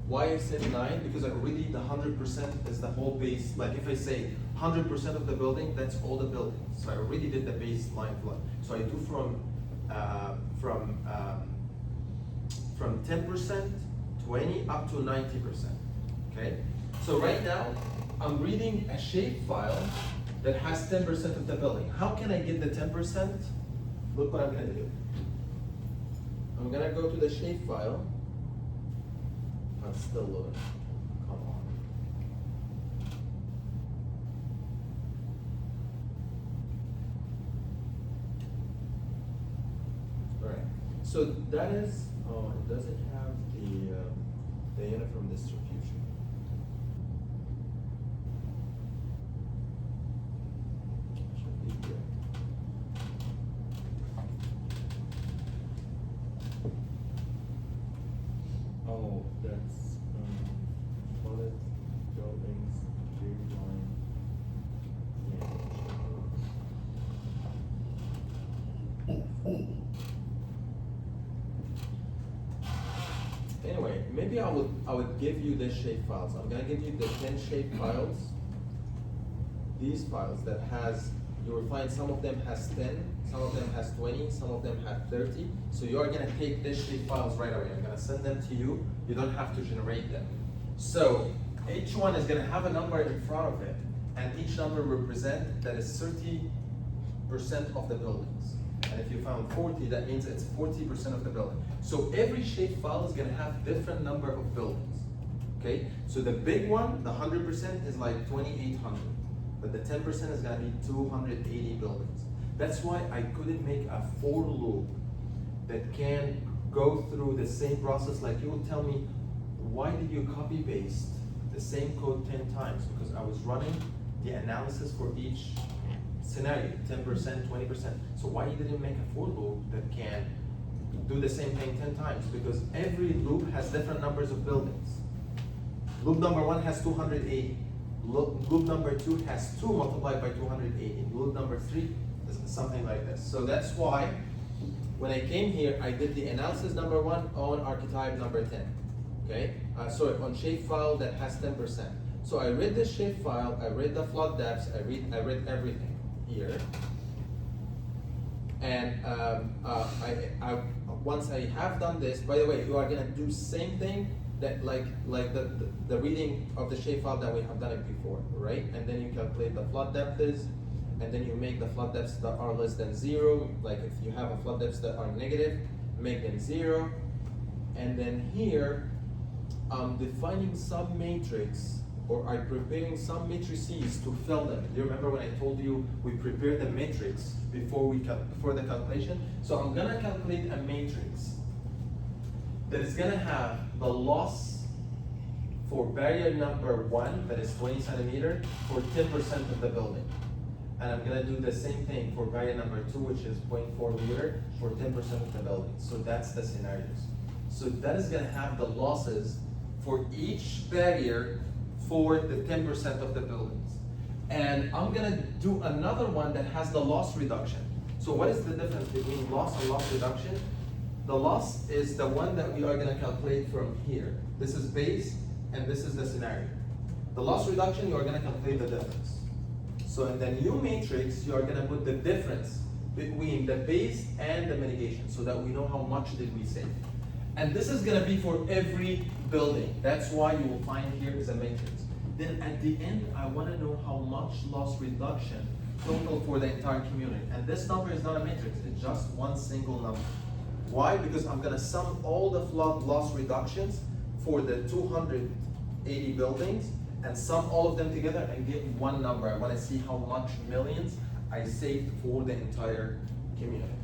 Why I said 9? Because I already the 100% is the whole base. Like if I say 100% of the building, that's all the buildings. So I already did the baseline flood. So I do from 10%, 20 up to 90%. Okay. So right now I'm reading a shapefile that has 10% of the building. How can I get the 10%? Look what I'm gonna do. I'm gonna go to the shapefile. I'm still loading. Come on. All right. So that is. Oh, it doesn't have the uniform distribution. Should be here. Oh, that's flooded buildings, J1. Anyway, maybe I would give you the shape files. I'm gonna give you the 10 shape files. These files that has, you will find some of them has 10, some of them has 20, some of them have 30. So you are gonna take these shape files right away. I'm gonna send them to you. You don't have to generate them. So each one is gonna have a number in front of it. and each number represent that is 30% of the buildings. And if you found 40, that means it's 40% of the building. So every shapefile is gonna have different number of buildings. Okay? So the big one, the 100% is like 2,800, but the 10% is gonna be 280 buildings. That's why I couldn't make a for loop that can go through the same process. Like you will tell me, why did you copy paste the same code 10 times? Because I was running the analysis for each scenario, 10%, 20%. So why you didn't make a for loop that can do the same thing 10 times? Because every loop has different numbers of buildings. Loop number 1 has 280. Loop number 2 has 2 multiplied by 280. Loop number 3 is something like this. So that's why when I came here, I did the analysis number 1 on archetype number 10. Okay? Sorry, on shapefile that has 10%. So I read this shapefile, I read the flood depths, I read everything here. And once I have done this, by the way, you are gonna do same thing that like the reading of the shapefile that we have done it before, right? And then you calculate the flood depth is, and then you make the flood depths that are less than 0. Like if you have a flood depths that are negative, make them 0. And then here, I'm defining some matrix, or I'm preparing some matrices to fill them. Do you remember when I told you we prepare the matrix before the calculation? So I'm gonna calculate a matrix that is gonna have the loss for barrier number 1, that is 20 centimeter, for 10% of the building. And I'm gonna do the same thing for barrier number 2, which is 0.4 meter, for 10% of the building. So that's the scenarios. So that is gonna have the losses for each barrier for the 10% of the buildings. And I'm gonna do another one that has the loss reduction. So what is the difference between loss and loss reduction? The loss is the one that we are gonna calculate from here. This is base, and this is the scenario. The loss reduction, you are gonna calculate the difference. So in the new matrix, you are gonna put the difference between the base and the mitigation, so that we know how much did we save. And this is gonna be for every building. That's why you will find here is a matrix. Then at the end, I wanna know how much loss reduction total for the entire community. And this number is not a matrix, it's just one single number. Why? Because I'm gonna sum all the flood loss reductions for the 280 buildings and sum all of them together and get one number. I wanna see how much millions I saved for the entire community.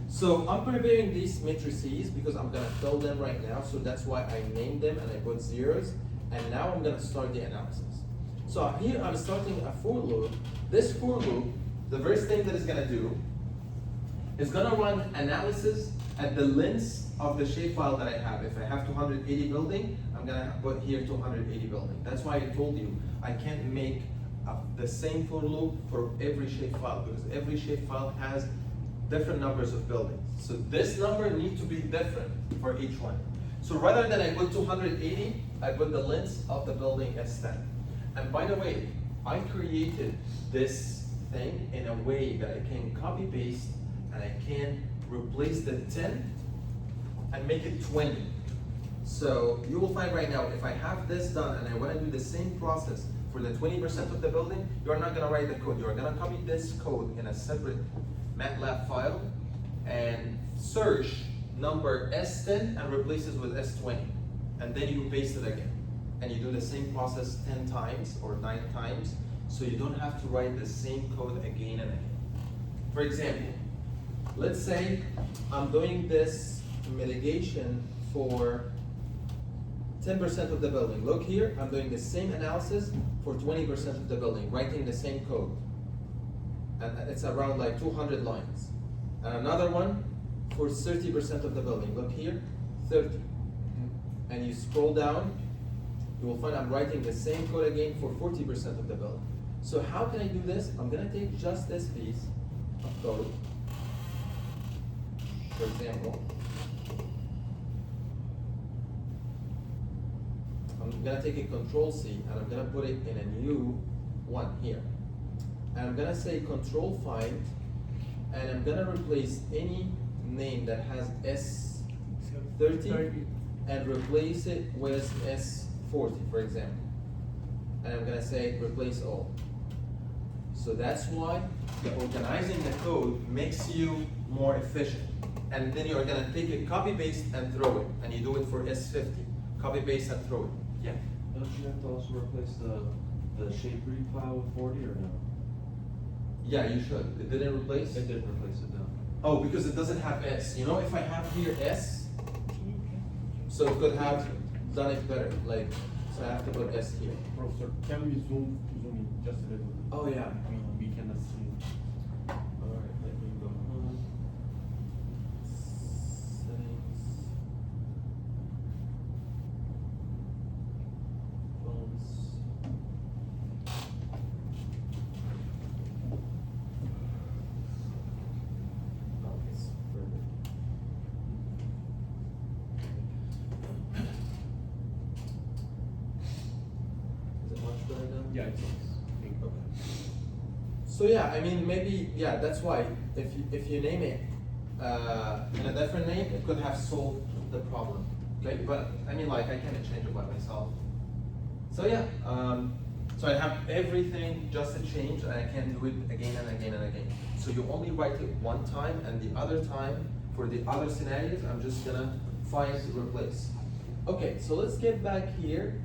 So I'm preparing these matrices because I'm gonna fill them right now. So that's why I named them and I put zeros. And now I'm gonna start the analysis. So here I'm starting a for loop. This for loop, the first thing that it's gonna do is gonna run analysis at the length of the shapefile that I have. If I have 280 building, I'm gonna put here 280 building. That's why I told you I can't make the same for loop for every shapefile, because every shapefile has different numbers of buildings. So this number needs to be different for each one. So rather than I put 280, I put the length of the building as 10. And by the way, I created this thing in a way that I can copy paste and I can replace the 10 and make it 20. So you will find right now, if I have this done and I want to do the same process for the 20% of the building, you're not going to write the code. You're going to copy this code in a separate MATLAB file and search number S10 and replace it with S20. And then you paste it again. And you do the same process 10 times or 9 times, so you don't have to write the same code again and again. For example, let's say I'm doing this mitigation for 10% of the building. Look here, I'm doing the same analysis for 20% of the building, writing the same code. And it's around like 200 lines. And another one for 30% of the building. Look here, 30. And you scroll down, you will find I'm writing the same code again for 40% of the building. So how can I do this? I'm gonna take just this piece of code, for example. I'm gonna take a Control-C and I'm gonna put it in a new one here. And I'm gonna say Control Find, and I'm gonna replace any name that has S30 and replace it with S40, for example. And I'm gonna say replace all. So that's why the organizing the code makes you more efficient. And then you're gonna take it, copy paste and throw it, and you do it for S50. Copy paste and throw it. Yeah. Don't you have to also replace the shape read file with 40 or no? Yeah, you should. It didn't replace? It didn't replace it, no. Oh, because it doesn't have S. You know, if I have here S, so it could have done it better. Like, so I have to put S here. Professor, can we zoom in just a little bit? Oh yeah. We cannot see. Alright, let me go home. Settings. Phones. Oh, it's further. Is it much better now? Yeah, it's pink. Okay. So yeah, I mean maybe yeah, that's why if you name it in a different name, it could have solved the problem. Okay, but I mean like I can't change it by myself. So yeah, so I have everything just a change, and I can do it again and again and again. So you only write it one time, and the other time for the other scenarios, I'm just gonna find replace. Okay, so let's get back here.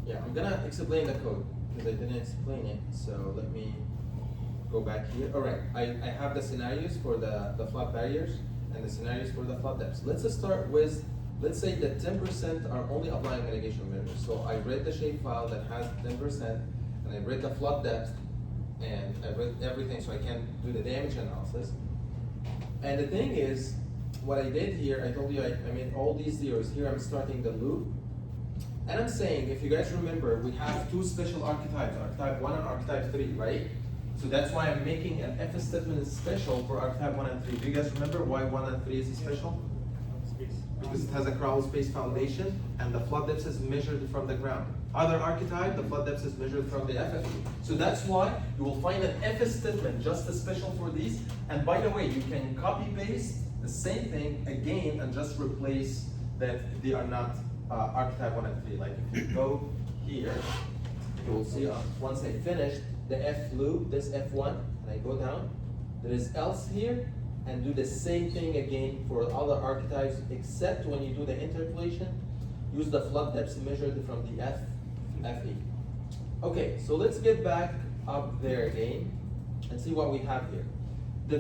Yeah, I'm gonna explain the code because I didn't explain it. So let me go back here. All right, I have the scenarios for the flood barriers and the scenarios for the flood depths. Let's just start with, let's say that 10% are only applying mitigation measures. So I read the shapefile that has 10%, and I read the flood depth, and I read everything so I can do the damage analysis. And the thing is, what I did here, I told you I made all these zeros. Here I'm starting the loop. And I'm saying, if you guys remember, we have two special archetypes, archetype 1 and archetype 3, right? So that's why I'm making an if statement special for archetype 1 and 3. Do you guys remember why 1 and 3 is special? Because it has a crawl space foundation, and the flood depth is measured from the ground. Other archetype, the flood depth is measured from the FFE. So that's why you will find an if statement just as special for these. And by the way, you can copy paste the same thing again and just replace that they are not archetype 1 and 3. Like if you go here, you will see once I finish the F loop, this F1, and I go down, there is else here, and do the same thing again for other archetypes, except when you do the interpolation, use the flood depths measured from the FE. Okay, so let's get back up there again and see what we have here. The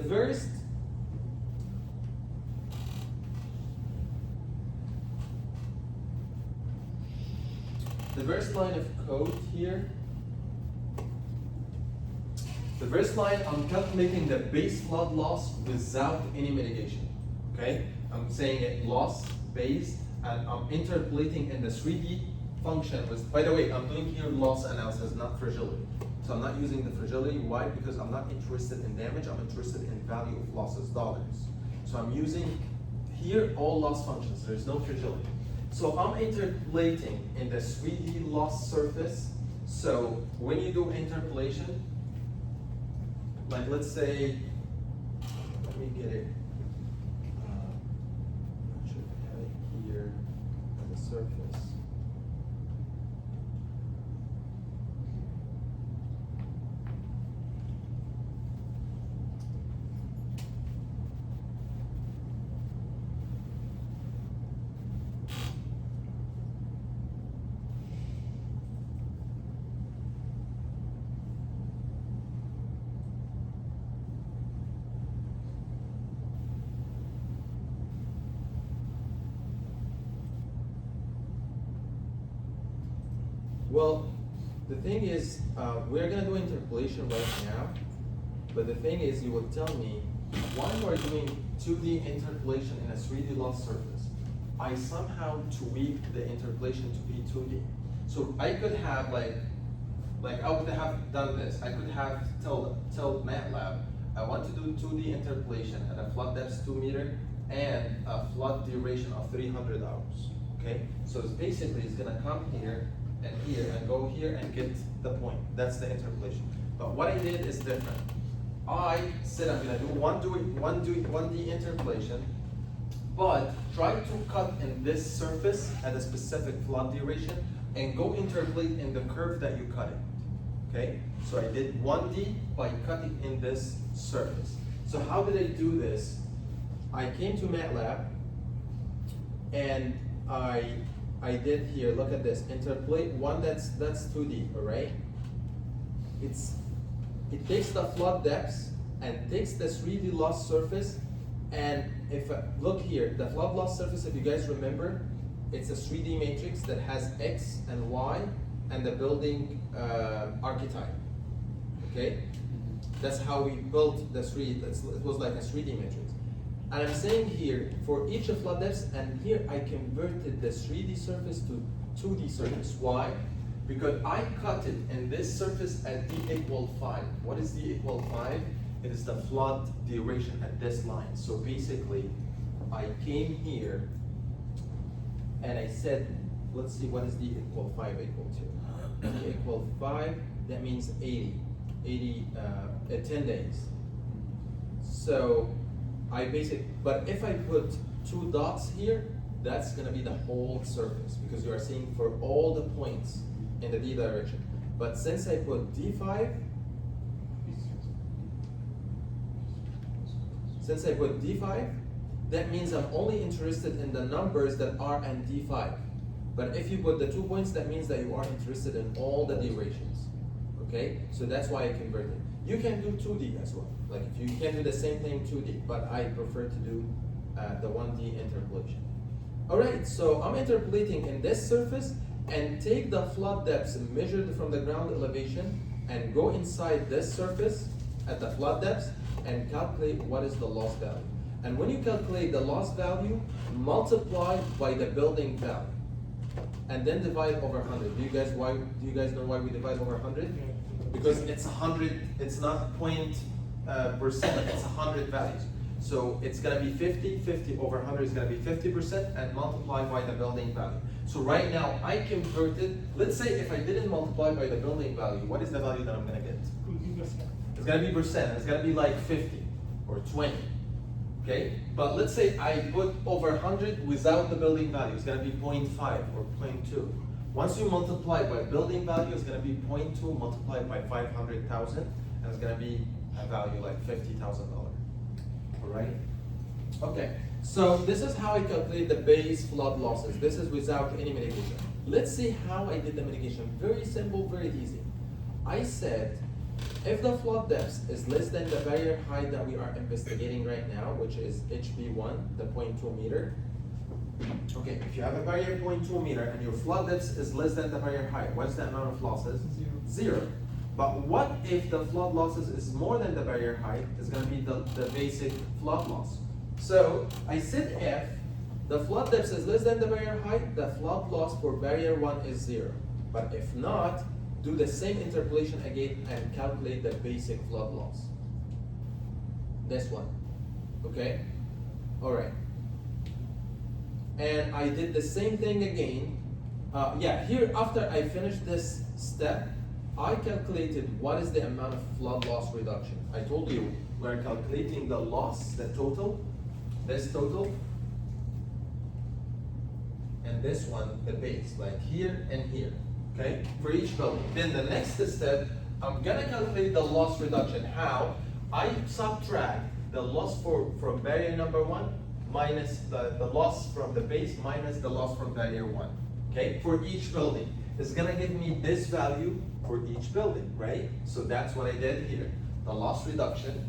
first line of code here, the first line, I'm calculating the base flood loss without any mitigation, okay? I'm saying it loss base, and I'm interpolating in the 3D function with, by the way, I'm doing here loss analysis, not fragility. So I'm not using the fragility. Why? Because I'm not interested in damage, I'm interested in value of losses, dollars. So I'm using here all loss functions, there's no fragility. So I'm interpolating in the 3D loss surface. So when you do interpolation, like let's say, let me get it. I should have it here on the surface. Well, the thing is, we're gonna do interpolation right now, but the thing is, you will tell me, why we're doing 2D interpolation in a 3D loss surface? I somehow tweaked the interpolation to be 2D. So I could have like I would have done this. I could have told MATLAB, I want to do 2D interpolation at a flood depth 2 meter and a flood duration of 300 hours, okay? So it's basically, it's gonna come here, and here, and go here and get the point. That's the interpolation. But what I did is different. I said I'm gonna do 1D interpolation, but try to cut in this surface at a specific flood duration and go interpolate in the curve that you cut it. Okay? So I did 1D by cutting in this surface. So how did I do this? I came to MATLAB and I did here, look at this, interpolate one that's 2D, all right? It takes the flood depths and takes the 3D loss surface, and if look here, the flood loss surface, if you guys remember, it's a 3D matrix that has X and Y and the building archetype. Okay? That's how we built the it was like a 3D matrix. And I'm saying here, for each of flood depths, and here I converted the 3D surface to 2D surface. Why? Because I cut it in this surface at D equal 5. What is D equal 5? It is the flood duration at this line. So basically, I came here and I said, let's see, what is D equal 5 equal to? D equal 5, that means 80, 10 days. So but if I put 2 dots here, that's gonna be the whole surface, because you are seeing for all the points in the D direction. But since I put D5, that means I'm only interested in the numbers that are in D5. But if you put the 2 points, that means that you are interested in all the durations. Okay? So that's why I converted. You can do 2D as well. Like if you can do the same thing 2D, but I prefer to do the 1D interpolation. Alright, so I'm interpolating in this surface and take the flood depths measured from the ground elevation and go inside this surface at the flood depths and calculate what is the loss value. And when you calculate the loss value, multiply by the building value and then divide over 100. Do you guys know why we divide over 100? Because it's 100, it's not point percent, it's 100 values. So it's gonna be 50 over 100 is gonna be 50% and multiply by the building value. So right now I converted, let's say if I didn't multiply by the building value, what is the value that I'm gonna get? It's gonna be percent, it's gonna be like 50 or 20, okay? But let's say I put over 100 without the building value, it's gonna be 0.5 or 0.2. Once you multiply by building value, it's gonna be 0.2 multiplied by 500,000, and it's gonna be a value like $50,000. All right? Okay, so this is how I calculate the base flood losses. This is without any mitigation. Let's see how I did the mitigation. Very simple, very easy. I said, if the flood depth is less than the barrier height that we are investigating right now, which is HB1, the 0.2 meter. Okay, if you have a barrier 0.2 meter and your flood depth is less than the barrier height, what's the amount of losses? Zero. But what if the flood losses is more than the barrier height? It's going to be the basic flood loss. So I said if the flood depth is less than the barrier height, the flood loss for barrier 1 is 0. But if not, do the same interpolation again and calculate the basic flood loss. This one. Okay? Alright. And I did the same thing again. Here after I finished this step, I calculated what is the amount of flood loss reduction. I told you we're calculating the loss, the total, this total, and this one, the base, like here and here, okay, for each building. Then the next step, I'm gonna calculate the loss reduction. How? I subtract the loss from barrier number 1 minus the loss from the base minus the loss from barrier 1, okay, for each building. It's gonna give me this value for each building, right? So that's what I did here, the loss reduction.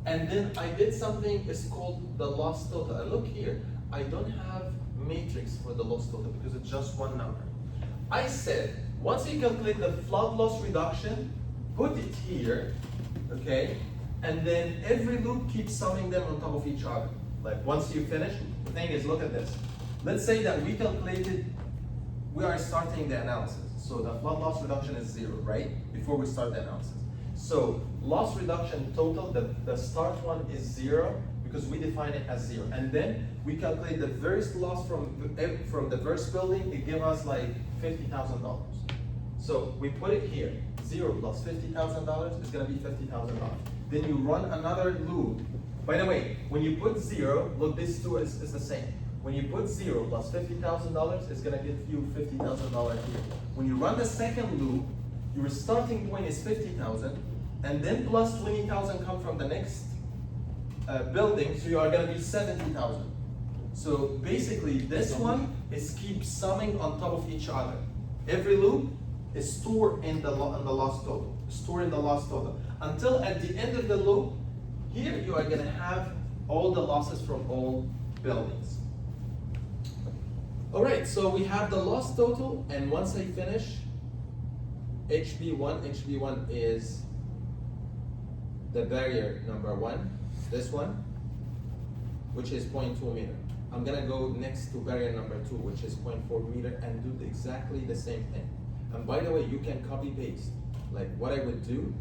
And then I did something, it's called the loss total. And look here, I don't have matrix for the loss total because it's just one number. I said, once you calculate the flood loss reduction, put it here, okay? And then every loop keeps summing them on top of each other. Like once you finish, the thing is, look at this. Let's say that we are starting the analysis. So the flood loss reduction is 0, right? Before we start the analysis. So loss reduction total, the start one is 0 because we define it as 0. And then we calculate the first loss from the first building, it gives us like $50,000. So we put it here, 0 plus $50,000 is gonna be $50,000. Then you run another loop. By the way, when you put 0, look, this two is the same. When you put 0 plus $50,000, it's gonna give you $50,000 here. When you run the second loop, your starting point is 50,000, and then plus 20,000 come from the next building, so you are gonna be 70,000. So basically, this one is keep summing on top of each other. Every loop is stored in the loss total, stored in the loss total, until at the end of the loop, here you are gonna have all the losses from all buildings. All right, so we have the loss total, and once I finish, HB1 is the barrier number 1, this one, which is 0.2 meter. I'm gonna go next to barrier number 2, which is 0.4 meter, and do exactly the same thing. And by the way, you can copy paste. Like what I would do,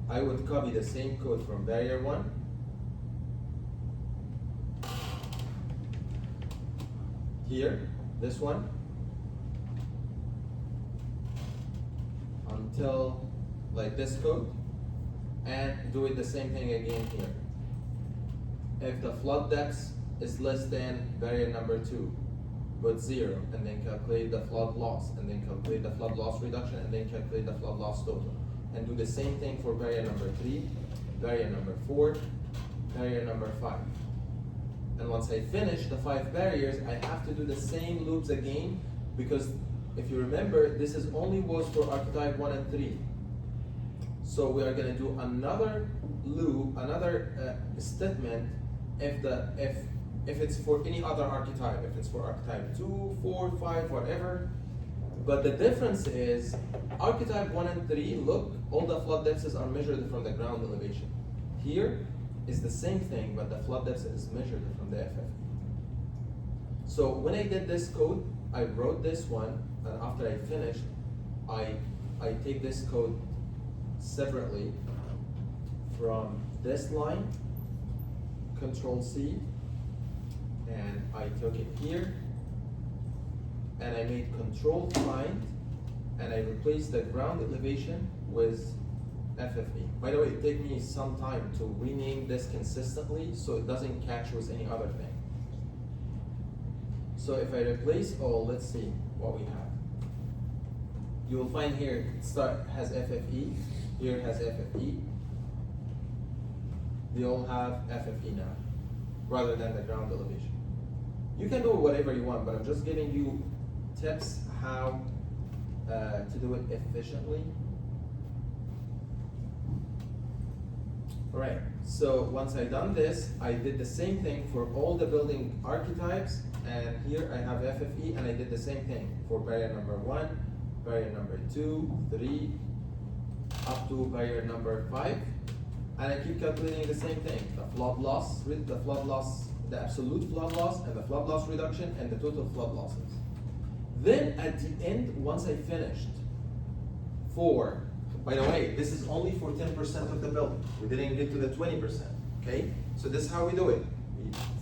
I would copy the same code from barrier 1, here, this one, until like this code, and do it the same thing again here. If the flood depth is less than barrier number 2, put 0, and then calculate the flood loss, and then calculate the flood loss reduction, and then calculate the flood loss total. And do the same thing for barrier number 3, barrier number 4, barrier number 5. And once I finish the 5 barriers, I have to do the same loops again, because if you remember, this is only was for archetype 1 and 3. So we are going to do another loop, another statement if it's for any other archetype, if it's for archetype 2, 4, 5, whatever. But the difference is archetype 1 and 3, look, all the flood depths are measured from the ground elevation. Here is the same thing, but the flood depth is measured from the FF. So when I did this code, I wrote this one, and after I finished, I take this code separately from this line, Control C, and I took it here, and I made Control Find, and I replaced the ground elevation with FFE. By the way, it takes me some time to rename this consistently so it doesn't catch with any other thing. So if I replace all, let's see what we have. You will find here it has FFE, here it has FFE. They all have FFE now, rather than the ground elevation. You can do whatever you want, but I'm just giving you tips how to do it efficiently. Alright, so once I done this, I did the same thing for all the building archetypes, and here I have FFE, and I did the same thing for barrier number 1, barrier number 2, 3, up to barrier number 5, and I keep calculating the same thing, the flood loss, the absolute flood loss, and the flood loss reduction, and the total flood losses. Then at the end, once I finished, by the way, this is only for 10% of the building. We didn't get to the 20%, okay? So this is how we do it.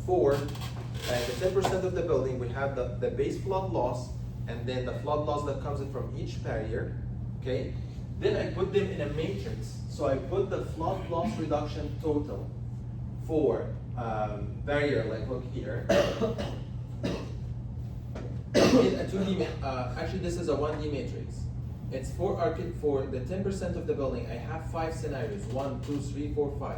For the 10% of the building, we have the base flood loss, and then the flood loss that comes in from each barrier, okay? Then I put them in a matrix. So I put the flood loss reduction total for barrier, like look here. In a 2D, actually this is a 1D matrix. It's for the 10% of the building, I have 5 scenarios, 1, 2, 3, 4, 5.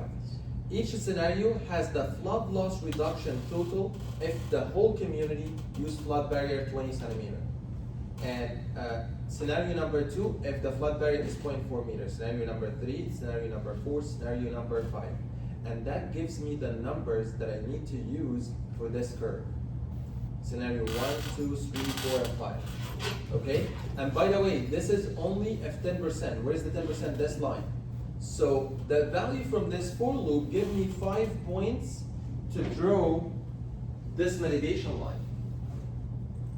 Each scenario has the flood loss reduction total if the whole community used flood barrier 20 centimeter. And scenario number 2, if the flood barrier is 0.4 meters. Scenario number 3, scenario number 4, scenario number 5. And that gives me the numbers that I need to use for this curve. Scenario 1, 2, 3, 4, and 5. Okay? And by the way, this is only if 10%. Where is the 10%? This line. So the value from this for loop give me 5 points to draw this mitigation line.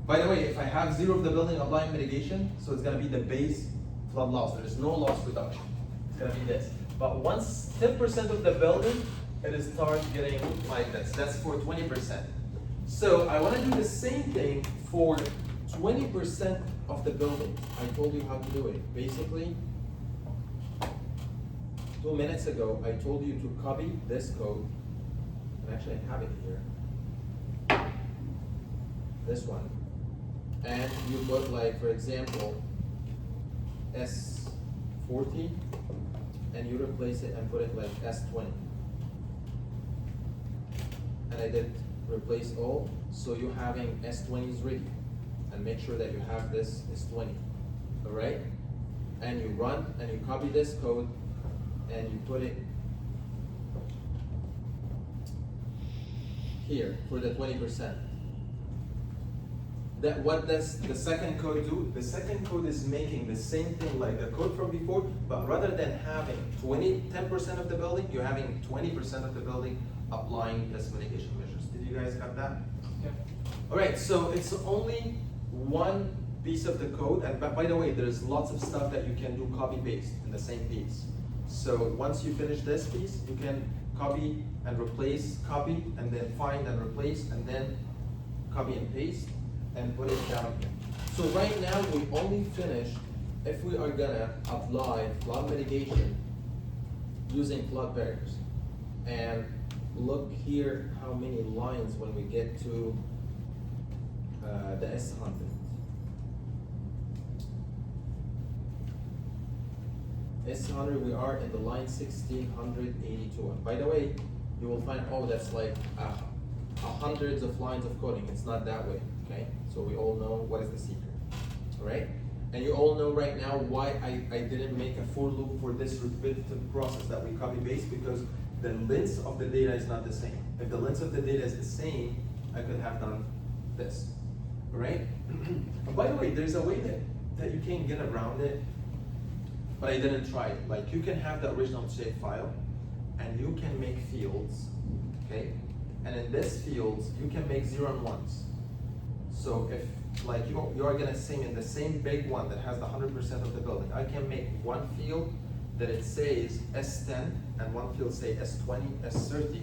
By the way, if I have 0 of the building applying mitigation, so it's gonna be the base flood loss. There is no loss reduction. It's gonna be this. But once 10% of the building it starts getting like this. That's for 20%. So I want to do the same thing for 20% of the building. I told you how to do it. Basically, 2 minutes ago, I told you to copy this code, and actually I have it here. This one. And you put, like, for example, S40, and you replace it and put it like S20. And I did replace all, so you're having S20s ready. And make sure that you have this S20, all right? And you run, and you copy this code, and you put it here for the 20%. What does the second code do? The second code is making the same thing like the code from before, but rather than having 10% of the building, you're having 20% of the building applying pest mitigation measures. Did you guys have that? Yeah. All right, so it's only one piece of the code, and by the way, there's lots of stuff that you can do copy-paste in the same piece. So once you finish this piece, you can copy and replace, copy, and then find and replace, and then copy and paste, and put it down here. So right now, we only finished if we are gonna apply flood mitigation using flood barriers. And look here how many lines when we get to the S100. S100, we are in the line 1682. And by the way, you will find, oh, that's like hundreds of lines of coding. It's not that way, okay? So we all know what is the secret, all right? And you all know right now why I didn't make a for loop for this repetitive process that we copy paste, because the length of the data is not the same. If the length of the data is the same, I could have done this, all right? And by the way, there's a way that you can get around it, but I didn't try it. Like, you can have the original shape file, and you can make fields, okay? And in this fields, you can make 0 and 1s. So if, like, you are gonna sing in the same big one that has the 100% of the building, I can make one field that it says S10, and one field say S20, S30,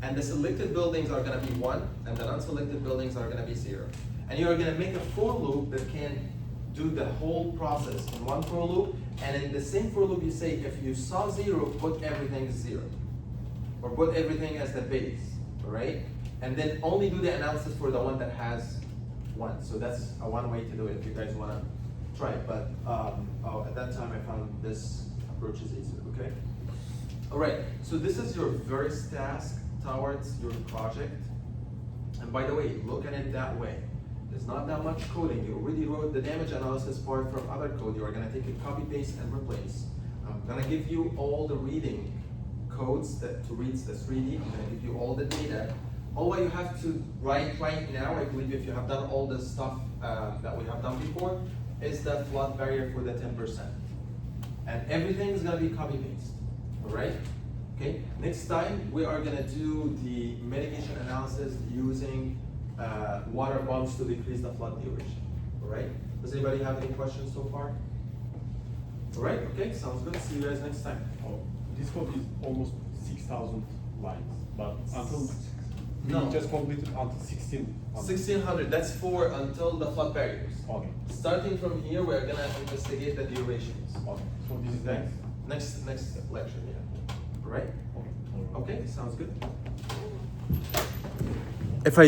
and the selected buildings are gonna be 1, and the unselected buildings are gonna be 0. And you are gonna make a for loop that can do the whole process in one for loop, and in the same for loop you say, if you saw 0, put everything as 0, or put everything as the base, all right? And then only do the analysis for the one that has 1. So that's one way to do it if you guys wanna try it. But at that time I found this approach is easier, okay? All right, so this is your first task towards your project. And by the way, look at it that way. There's not that much coding. You already wrote the damage analysis part from other code. You are gonna take it, copy, paste, and replace. I'm gonna give you all the reading codes to read the 3D. I'm gonna give you all the data. All what you have to write right now, I believe if you have done all the stuff that we have done before, is the flood barrier for the 10%. And everything is gonna be copy paste, all right? Okay, next time we are gonna do the mitigation analysis using water bombs to decrease the flood duration, all right? Does anybody have any questions so far? All right, okay, sounds good. See you guys next time. Oh, this code is almost 6,000 lines, but until No. we just completed until 16. 1600, that's for until the flood barriers. Okay. Starting from here, we're gonna investigate the durations. Okay. So this is Okay? next. Next lecture, yeah. All right? Okay. Okay, sounds good.